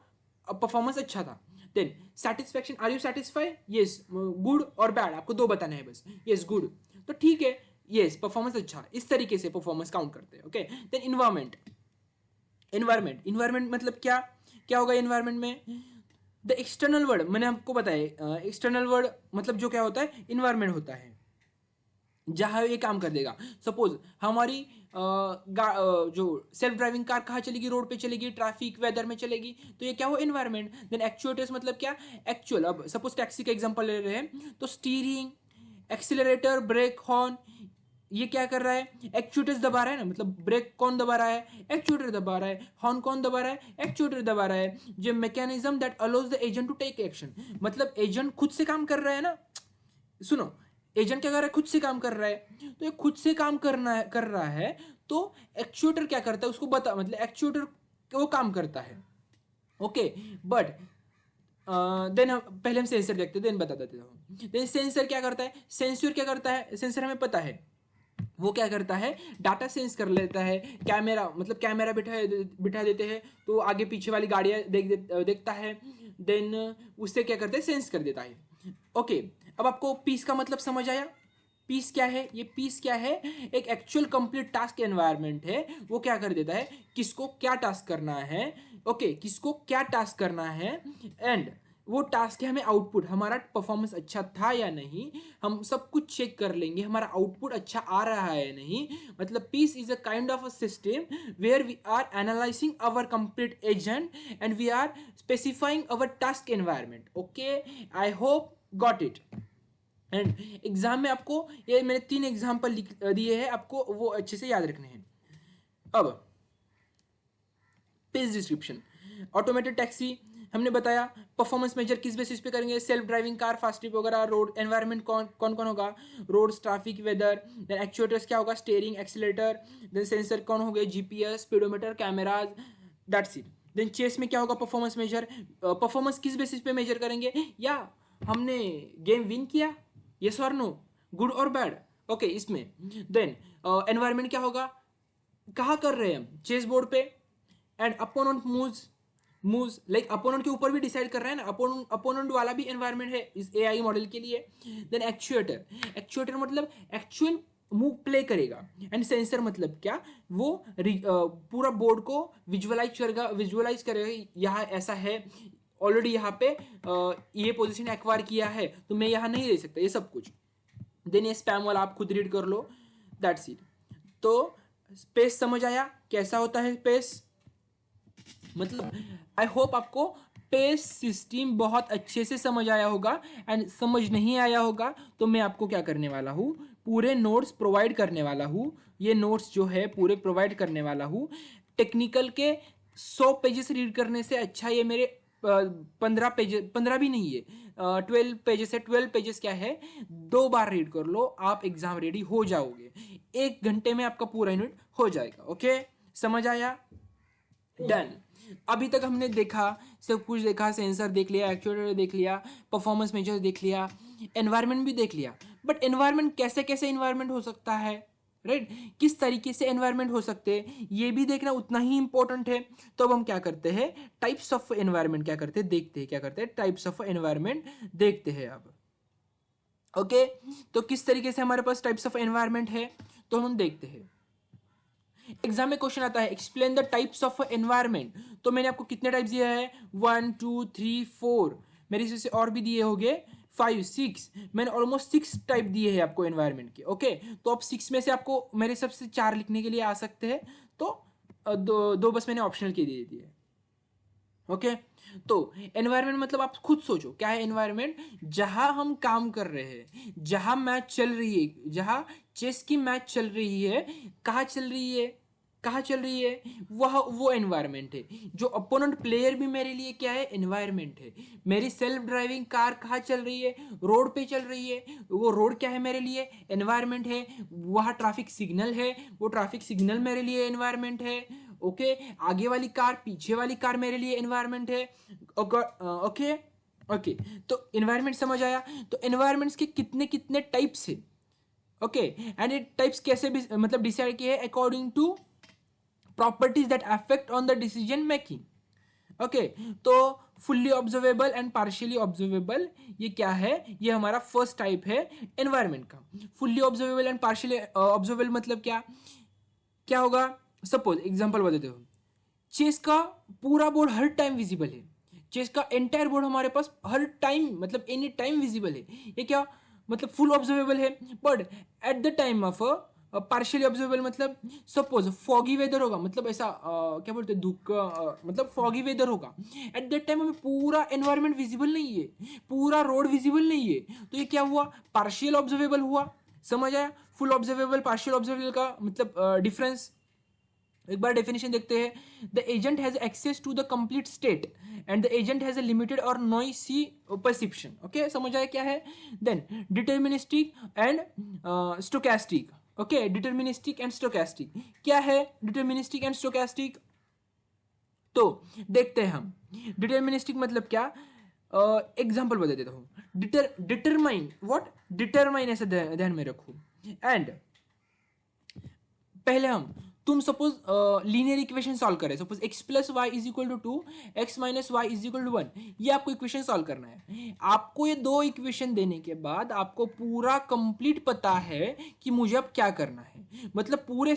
परफॉर्मेंस अच्छा था। Then satisfaction, are you satisfy, yes good और बैड, आपको 2 बताना है बस, यस गुड, तो ठीक है, यस परफॉर्मेंस अच्छा, इस तरीके से परफॉर्मेंस काउंट करते हैं। ओके, देन इन्वायरमेंट, इन्वायरमेंट मतलब क्या, क्या होगा इन्वायरमेंट में, द एक्सटर्नल वर्ल्ड मैंने आपको बताया, एक्सटर्नल वर्ल्ड मतलब जो क्या होता है, इन्वायरमेंट होता है जहाँ ये काम कर देगा। सपोज हमारी जो सेल्फ ड्राइविंग कार कहाँ चलेगी, रोड पे चलेगी, ट्रैफिक वेदर में चलेगी, तो ये क्या हो, इन्वायरमेंट। देन एक्चुएटर्स मतलब क्या, एक्चुअल। अब सपोज टैक्सी का एग्जांपल ले रहे हैं तो स्टीयरिंग, एक्सीलरेटर, ब्रेक, हॉर्न, ये क्या कर रहा है, एक्चुएटर्स दबा रहा है ना, मतलब ब्रेक कौन दबा रहा है, एक्चुएटर दबा रहा है, हॉर्न कौन दबा रहा है, एक्चुएटर दबा रहा है। जो mechanism that allows the agent to take action, मतलब एजेंट खुद से काम कर रहा है ना, सुनो, एजेंट क्या कर रहा है, खुद से काम कर रहा है, तो ये खुद से काम कर रहा है, तो एक्चुएटर क्या करता है उसको बता, मतलब एक्चुएटर वो काम करता है। ओके, बट देन पहले हम सेंसर देखते हैं, देन बता देते हैं। देन सेंसर क्या करता है, सेंसर क्या करता है, सेंसर हमें पता है वो क्या करता है, डाटा सेंस कर लेता है। कैमरा मतलब कैमरा बिठा देते हैं तो आगे पीछे वाली गाड़ियां देखता है, देन उससे क्या करते हैं, सेंस कर देता है। ओके, अब आपको पीस का मतलब समझ आया। पीस क्या है, ये पीस क्या है, एक एक्चुअल कंप्लीट टास्क एनवायरनमेंट है। वो क्या कर देता है, किसको क्या टास्क करना है, ओके, किसको क्या टास्क करना है, एंड वो टास्क है हमें आउटपुट, हमारा परफॉर्मेंस अच्छा था या नहीं, हम सब कुछ चेक कर लेंगे, हमारा आउटपुट अच्छा आ रहा है या नहीं। मतलब PEAS is a kind of a system where we are analysing our complete agent and we are specifying our task environment. Okay, I hope got it. And exam में आपको ये मैंने 3 एग्जाम्पल दिए हैं, आपको वो अच्छे से याद रखने हैं। अब पेज डिस्क्रिप्शन, ऑटोमेटेड टैक्सी हमने बताया, परफॉर्मेंस मेजर किस बेसिस पे करेंगे, self driving car, fast trip वगैरह, रोड एनवायरनमेंट कौन कौन होगा, roads, traffic, weather, then actuators क्या होगा, स्टीयरिंग, एक्सीलरेटर, देन सेंसर कौन हो गए, GPS, speedometer, cameras, that's it. Then chess में क्या होगा, परफॉर्मेंस मेजर, परफॉर्मेंस किस बेसिस पे मेजर करेंगे, या हमने गेम विन किया, यस और नो, गुड और बैड, ओके, इसमें। देन एनवायरनमेंट क्या होगा, कहाँ कर रहे हैं हम, चेस बोर्ड पे, and opponent moves like opponent के ऊपर भी डिसाइड कर रहे हैं ना, अपोनेंट वाला भी एनवायरनमेंट है इस एआई मॉडल के लिए। देन एक्चुएटर मतलब एक्चुअल मूव प्ले करेगा, एंड सेंसर मतलब क्या, वो पूरा बोर्ड को विजुअलाइज करेगा, यहाँ ऐसा है, ऑलरेडी यहाँ पे ये पोजीशन एक्वायर किया है तो मैं यहाँ नहीं रह सकता, ये सब कुछ। देन ये स्पैम वाला आप खुद रीड कर लो, दैट्स इट। तो स्पेस समझ आया कैसा होता है स्पेस, मतलब आई होप आपको पेस सिस्टम बहुत अच्छे से समझ आया होगा। एंड समझ नहीं आया होगा तो मैं आपको क्या करने वाला हूँ, पूरे नोट्स प्रोवाइड करने वाला हूँ, ये नोट्स जो है पूरे प्रोवाइड करने वाला हूँ। टेक्निकल के 100 पेजेस रीड करने से अच्छा ये मेरे 15 पेजेस, 15 भी नहीं है, 12 पेजेस है, 12 पेजेस क्या है, 2 बार रीड कर लो, आप एग्जाम रेडी हो जाओगे, 1 घंटे में आपका पूरा यूनिट हो जाएगा। ओके, समझ आया, डन। अभी तक हमने देखा, सब कुछ देखा, सेंसर देख लिया, एक्चुएटर देख लिया, परफॉर्मेंस मेजर देख लिया, एनवायरनमेंट भी देख लिया। बट एनवायरनमेंट कैसे कैसे एनवायरनमेंट हो सकता है, राइट, किस तरीके से एनवायरनमेंट हो सकते हैं, ये भी देखना उतना ही इंपॉर्टेंट है। तो अब हम क्या करते हैं, टाइप्स ऑफ एनवायरनमेंट क्या करते हैं, देखते हैं क्या करते हैं, टाइप्स ऑफ एनवायरनमेंट देखते हैं अब। ओके, तो किस तरीके से हमारे पास टाइप्स ऑफ एनवायरनमेंट है, तो हम देखते हैं। एग्जाम में क्वेश्चन आता है explain the types of environment, तो मैंने आपको कितने टाइप्स दिए हैं, 1 2 3 4, मेरे हिसाब से और भी दिए होंगे 5 6, मैंने ऑलमोस्ट 6 टाइप दिए हैं आपको एनवायरनमेंट के। ओके, तो अब 6 में से आपको मेरे हिसाब से 4 लिखने के लिए आ सकते हैं, तो दो बस मैंने ऑप्शनल के दे दिए। ओके, तो एनवायरनमेंट मतलब आप खुद सोचो क्या है एनवायरनमेंट, जहां हम काम कर रहे हैं, जहां मैच चल रही है, जहां चेस की मैच चल रही है, कहाँ चल रही है, कहाँ चल रही है, वह वो एनवायरनमेंट है। जो अपोनेंट प्लेयर भी मेरे लिए क्या है, एनवायरनमेंट है। मेरी सेल्फ ड्राइविंग कार कहाँ चल रही है, रोड पे चल रही है, वो रोड क्या है मेरे लिए, एनवायरनमेंट है। वहाँ ट्रैफिक सिग्नल है, वो ट्रैफिक सिग्नल मेरे लिए एनवायरनमेंट है। ओके, आगे वाली कार, पीछे वाली कार मेरे लिए एनवायरनमेंट है। ओके ओके, तो एनवायरनमेंट समझ आया। तो एनवायरनमेंट्स के कितने कितने टाइप्स है, ओके, एंड ये टाइप्स कैसे भी मतलब डिसाइड किए according to properties that affect on the decision making. Okay, तो fully observable and partially observable, ये क्या है, ये हमारा फर्स्ट टाइप है एनवायरनमेंट का। Fully observable and partially observable मतलब क्या, क्या होगा, सपोज एग्जांपल बताते हो, चेस का पूरा बोर्ड हर टाइम विजिबल है, चेस का एंटायर बोर्ड हमारे पास हर टाइम मतलब एनी टाइम विजिबल है। ये क्या मतलब फुल ऑब्जर्वेबल है, but at the time of partially observable मतलब सपोज फॉगी वेदर होगा, मतलब ऐसा क्या बोलते हैं धूप का मतलब फॉगी वेदर होगा, एट दैट टाइम हमें पूरा एनवायरनमेंट विजिबल नहीं है, पूरा रोड विजिबल नहीं है, तो ये क्या हुआ, पार्शियल ऑब्जर्वेबल हुआ। समझ आया फुल ऑब्जर्वेबल पार्शियल ऑब्जर्वेबल का मतलब डिफरेंस। एक बार डेफिनेशन देखते हैं, the agent has access to the complete state and the agent has a limited or noisy perception. Okay समझ आया क्या है। Then deterministic and stochastic. Okay deterministic and stochastic क्या है, डिटर्मिनिस्टिक एंड स्टोकेस्टिक तो देखते हैं हम। डिटर्मिनिस्टिक मतलब क्या, एग्जांपल बता देता हूं। डिटरमाइन व्हाट, डिटरमाइन ऐसे ध्यान में रखो। एंड पहले हम तुम सपोज लीनियर इक्वेशन सॉल्व करें, suppose x plus y is equal to 2, x minus y is equal to 1, ये आपको इक्वेशन सॉल्व करना है। आपको ये दो इक्वेशन देने के बाद आपको पूरा कंप्लीट पता है कि मुझे अब क्या करना है, मतलब पूरे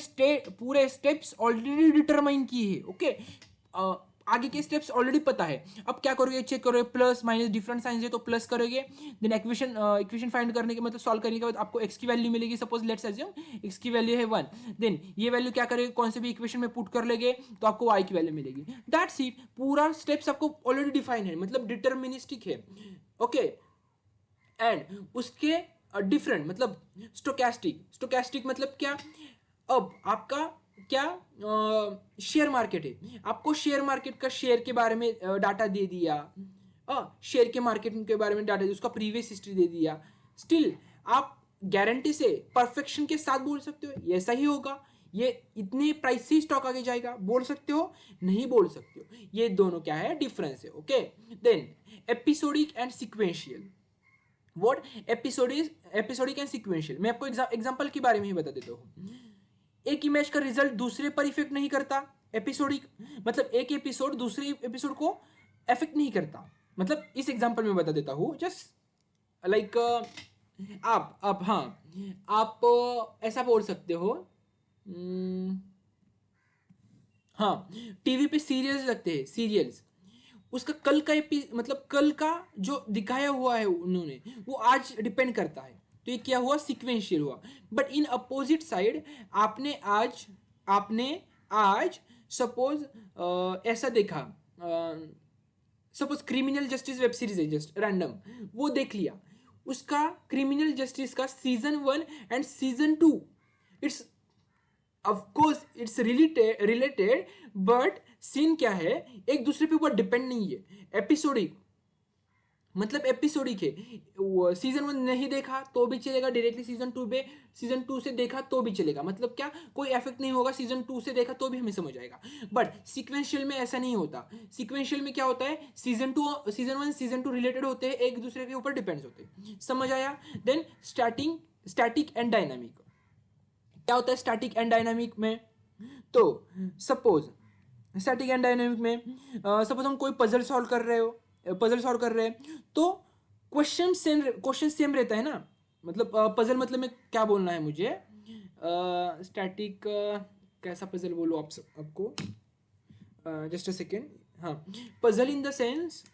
स्टेप्स ऑलरेडी डिटरमाइन किए हैं। ओके आगे के स्टेप्स ऑलरेडी पता है। अब क्या करोगे, चेक करोगे प्लस माइनस डिफरेंट साइंस है तो प्लस करोगे, देन इक्वेशन फाइंड करने के मतलब सॉल्व करने के बाद आपको x की वैल्यू मिलेगी। सपोज लेट्स अज्यूम x की वैल्यू है 1, देन ये वैल्यू क्या करेंगे, कौन से भी इक्वेशन में पुट कर लेंगे तो आपको y की वैल्यू मिलेगी। दैट्स इट, पूरा स्टेप्स आपको ऑलरेडी डिफाइन है, मतलब डिटर्मिनिस्टिक है। ओके एंड उसके डिफरेंट मतलब स्टोकेस्टिक मतलब क्या, अब आपका क्या शेयर मार्केट है, आपको शेयर मार्केट का शेयर के बारे में डाटा दे दिया, शेयर के मार्केट के बारे में डाटा, उसका प्रीवियस हिस्ट्री दे दिया, स्टिल आप गारंटी से परफेक्शन के साथ बोल सकते हो ये ऐसा ही होगा, ये इतने प्राइस से स्टॉक आगे जाएगा, बोल सकते हो, नहीं बोल सकते हो। ये दोनों क्या है, डिफरेंस है। Okay then episodic and sequential. What episodic and sequential, मैं आपको एग्जांपल के बारे में ही बता देता हूँ। एक इमेज का रिजल्ट दूसरे पर इफेक्ट नहीं करता, एपिसोडिक मतलब एक एपिसोड दूसरे एपिसोड को इफेक्ट नहीं करता। मतलब इस एग्जांपल में बता देता हूँ, जस्ट लाइक आप हाँ आप ऐसा बोल सकते हो, हाँ टीवी पे सीरियल्स लगते हैं, सीरियल्स उसका कल का मतलब कल का जो दिखाया हुआ है उन्होंने वो आज डिपेंड करता है, तो ये क्या हुआ, सीक्वेंशियल हुआ। बट इन अपोजिट साइड आपने आज सपोज ऐसा देखा, suppose criminal justice web series है, जस्ट रैंडम वो देख लिया, उसका क्रिमिनल जस्टिस का season 1 and season 2 it's of course it's related, but scene क्या है, एक दूसरे पे ऊपर डिपेंड नहीं है। एपिसोडिक मतलब एपिसोडिक है, सीजन 1 नहीं देखा तो भी चलेगा, डायरेक्टली सीजन 2 से देखा तो भी चलेगा, मतलब क्या कोई इफेक्ट नहीं होगा, सीजन 2 से देखा तो भी हमें समझ आएगा। बट सीक्वेंशियल में ऐसा नहीं होता, सीक्वेंशियल में क्या होता है, सीजन 1 सीजन 2 रिलेटेड होते हैं, एक दूसरे के ऊपर डिपेंड्स होते हैं। समझ आया। देन स्टैटिक एंड डायनामिक, क्या होता है स्टैटिक एंड डायनामिक में, तो सपोज स्टैटिक एंड डायनामिक में सपोज हम कोई पजल सॉल्व कर रहे हैं तो क्वेश्चन सेम रहता है ना, मतलब पजल मतलब में क्या बोलना है मुझे, स्टैटिक कैसा पजल बोलो आपको, जस्ट अ सेकेंड, हाँ पजल इन द सेंस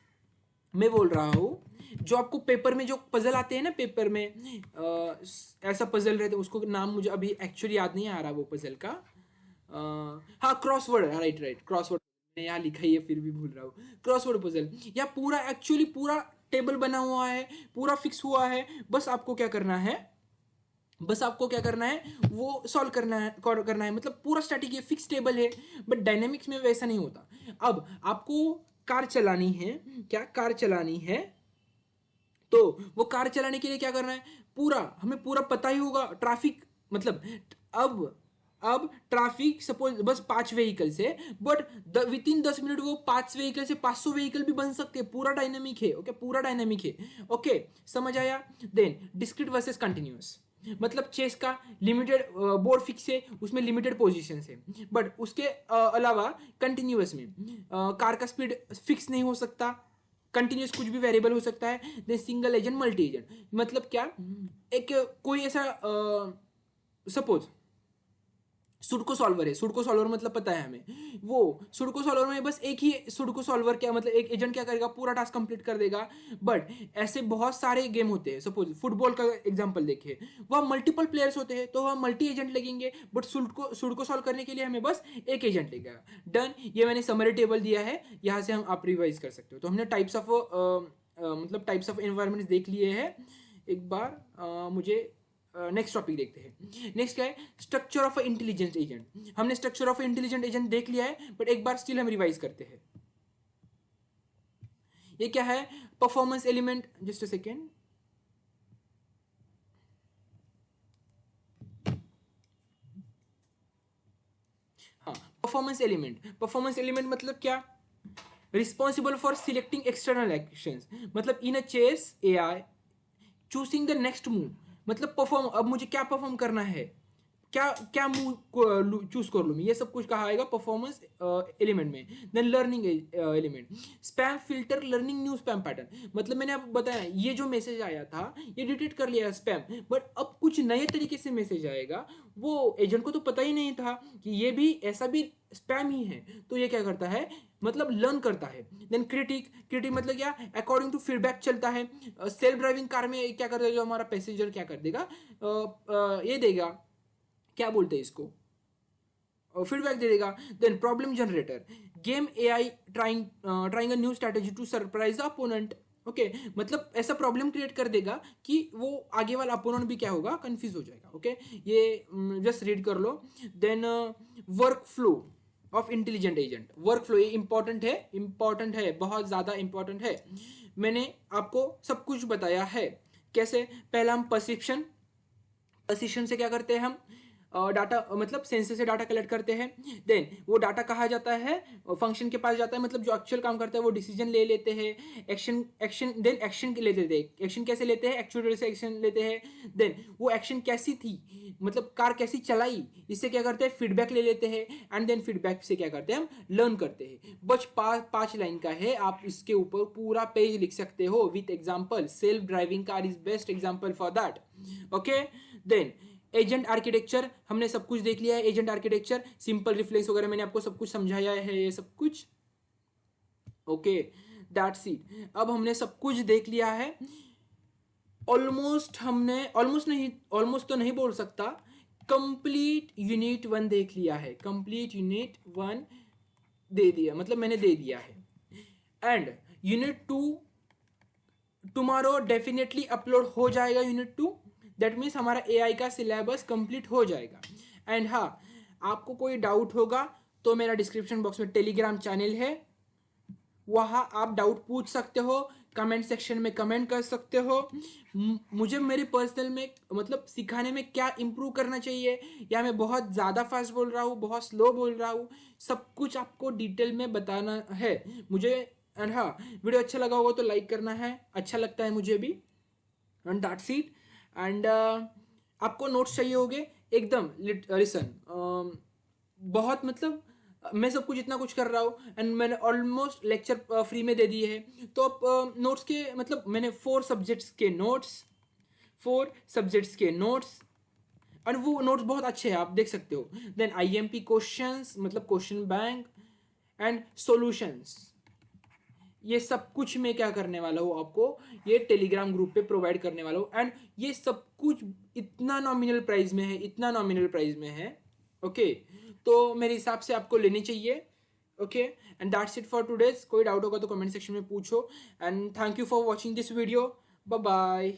मैं बोल रहा हूँ जो आपको पेपर में जो पजल आते हैं ना, पेपर में ऐसा पजल रहता है, उसको नाम मुझे अभी एक्चुअली याद नहीं आ रहा वो पजल का, हाँ क्रॉसवर्ड, राइट क्रॉसवर्ड, मैं यहाँ लिखा ही है फिर भी भूल रहा हूँ, क्रॉसवर्ड पजल। या पूरा एक्चुअली पूरा टेबल बना हुआ है, पूरा फिक्स हुआ है, बस आपको क्या करना है वो सॉल्व करना है, मतलब पूरा स्टैटिक है, फिक्स टेबल है। बट डायनेमिक्स में वैसा नहीं होता। अब आपको कार चलानी है, तो वो कार चलाने के लिए क्या करना है, हमें पूरा पता ही होगा, ट्रैफिक मतलब अब ट्रैफिक सपोज बस 5 व्हीकल्स है, बट विद इन 10 मिनट वो 5 व्हीकल से 500 व्हीकल भी बन सकते हैं, पूरा डायनेमिक है। ओके समझ आया। देन डिस्क्रीट वर्सेस कंटिन्यूअस, मतलब चेस का लिमिटेड बोर्ड फिक्स है, उसमें लिमिटेड पोजीशन है, बट उसके अलावा कंटिन्यूअस में कार का स्पीड फिक्स नहीं हो सकता, कंटिन्यूस कुछ भी वेरिएबल हो सकता है। Then single agent multi agent, मतलब क्या, एक कोई ऐसा सुडोकू सॉल्वर है। सुडोकू सॉल्वर मतलब पता है हमें, वो सुडोकू सॉल्वर में बस एक ही सुडोकू सॉल्वर क्या मतलब एक एजेंट क्या करेगा, पूरा टास्क कंप्लीट कर देगा। बट ऐसे बहुत सारे गेम होते हैं, सपोज फुटबॉल का एग्जांपल देखिए, वह मल्टीपल प्लेयर्स होते हैं तो वह मल्टी एजेंट लगेंगे, बट सुडोकू सॉल्व करने के लिए हमें बस एक एजेंट लगेगा। डन। ये मैंने समरी टेबल दिया है, यहाँ से हम आप रिवाइज कर सकते हो। तो हमने टाइप्स ऑफ मतलब टाइप्स ऑफ एनवायरमेंट्स देख लिए हैं। एक बार मुझे नेक्स्ट टॉपिक देखते हैं। नेक्स्ट क्या है, स्ट्रक्चर ऑफ इंटेलिजेंट एजेंट। हमने स्ट्रक्चर ऑफ इंटेलिजेंट एजेंट देख लिया है, बट एक बार स्टिल हम रिवाइज करते हैं। ये क्या है, performance element, just a second. हाँ, परफॉर्मेंस एलिमेंट मतलब क्या, responsible for selecting external actions. मतलब in a chess AI choosing the next move, मतलब परफॉर्म, अब मुझे क्या परफॉर्म करना है, क्या क्या मूव चूज कर लूँ मैं, ये सब कुछ कहा आएगा परफॉर्मेंस एलिमेंट में। Then learning element, spam filter learning new spam pattern. मतलब मैंने आपको बताया ये जो मैसेज आया था ये डिटेक्ट कर लिया स्पैम, बट अब कुछ नए तरीके से मैसेज आएगा, वो एजेंट को तो पता ही नहीं था कि ये भी ऐसा भी स्पैम ही है, तो ये क्या करता है, मतलब लर्न करता है। देन क्रिटिक मतलब क्या, अकॉर्डिंग टू फीडबैक चलता है। सेल्फ ड्राइविंग कार में क्या करता है, जो हमारा पैसेंजर क्या कर देगा, ये देगा, क्या बोलते हैं इसको, फीडबैक दे देगा। Then problem generator, game AI trying a new strategy to surprise the opponent. Okay, मतलब ऐसा प्रॉब्लम क्रिएट कर देगा कि वो आगे वाला अपोनेंट भी क्या होगा, कंफ्यूज हो जाएगा। ओके, ये जस्ट रीड कर लो। Then work flow of intelligent agent. Work flow ये इंपॉर्टेंट है, बहुत ज़्यादा इंपॉर्टेंट है। मैंने आपको सब कुछ बताया है कैसे। पहला हम परसिस्टेंस से क्या करते हैं, हम डाटा मतलब सेंसर से डाटा कलेक्ट करते हैं। देन वो डाटा कहाँ जाता है, फंक्शन के पास जाता है, मतलब जो एक्चुअल काम करता है वो डिसीजन ले लेते हैं, एक्शन देन एक्शन ले लेते हैं। एक्शन कैसे लेते हैं, एक्चुएटर से एक्शन लेते हैं। देन वो एक्शन कैसी थी, मतलब कार कैसी चलाई, इससे क्या करते हैं, फीडबैक ले लेते हैं। एंड देन फीडबैक से क्या करते हैं, हम लर्न करते हैं। बस 5 लाइन का है, आप इसके ऊपर पूरा पेज लिख सकते हो with example. Self driving car is best example for that. Okay, then agent architecture हमने सब कुछ देख लिया है। एजेंट आर्किटेक्चर, सिंपल रिफ्लेक्स वगैरह मैंने आपको सब कुछ समझाया है, ये सब कुछ। Okay, that's it. अब हमने सब कुछ देख लिया है ऑलमोस्ट। हमने ऑलमोस्ट तो नहीं बोल सकता, कंप्लीट यूनिट 1 देख लिया है। कंप्लीट यूनिट 1 दे दिया, मतलब मैंने दे दिया है। And unit 2 tomorrow definitely upload हो जाएगा। यूनिट 2 दैट मीन्स हमारा एआई का सिलेबस कंप्लीट हो जाएगा। एंड हाँ, आपको कोई डाउट होगा तो मेरा डिस्क्रिप्शन बॉक्स में टेलीग्राम चैनल है, वहाँ आप डाउट पूछ सकते हो, कमेंट सेक्शन में कमेंट कर सकते हो। मुझे मेरे पर्सनल में मतलब सिखाने में क्या इम्प्रूव करना चाहिए, या मैं बहुत ज़्यादा फास्ट बोल रहा हूँ, बहुत स्लो बोल रहा हूँ, सब कुछ आपको डिटेल में बताना है मुझे। एंड हाँ, वीडियो अच्छा लगा होगा तो लाइक करना है, अच्छा लगता है मुझे भी। And that's it. एंड आपको नोट्स चाहिए होंगे एकदम, लिसन बहुत मतलब मैं सब कुछ इतना कुछ कर रहा हूँ एंड मैंने ऑलमोस्ट लेक्चर फ्री में दे दिए हैं। तो अब नोट्स के मतलब मैंने 4 सब्जेक्ट्स के नोट्स और वो नोट्स बहुत अच्छे हैं, आप देख सकते हो। देन आईएमपी क्वेश्चंस मतलब क्वेश्चन बैंक एंड सॉल्यूशंस, ये सब कुछ मैं क्या करने वाला हूँ, आपको ये टेलीग्राम ग्रुप पे प्रोवाइड करने वाला हूँ। एंड ये सब कुछ इतना नॉमिनल प्राइस में है। ओके, तो मेरे हिसाब से आपको लेनी चाहिए। Okay, and that's it for today's. कोई डाउट होगा तो कमेंट सेक्शन में पूछो। And thank you for watching this video. Bye bye.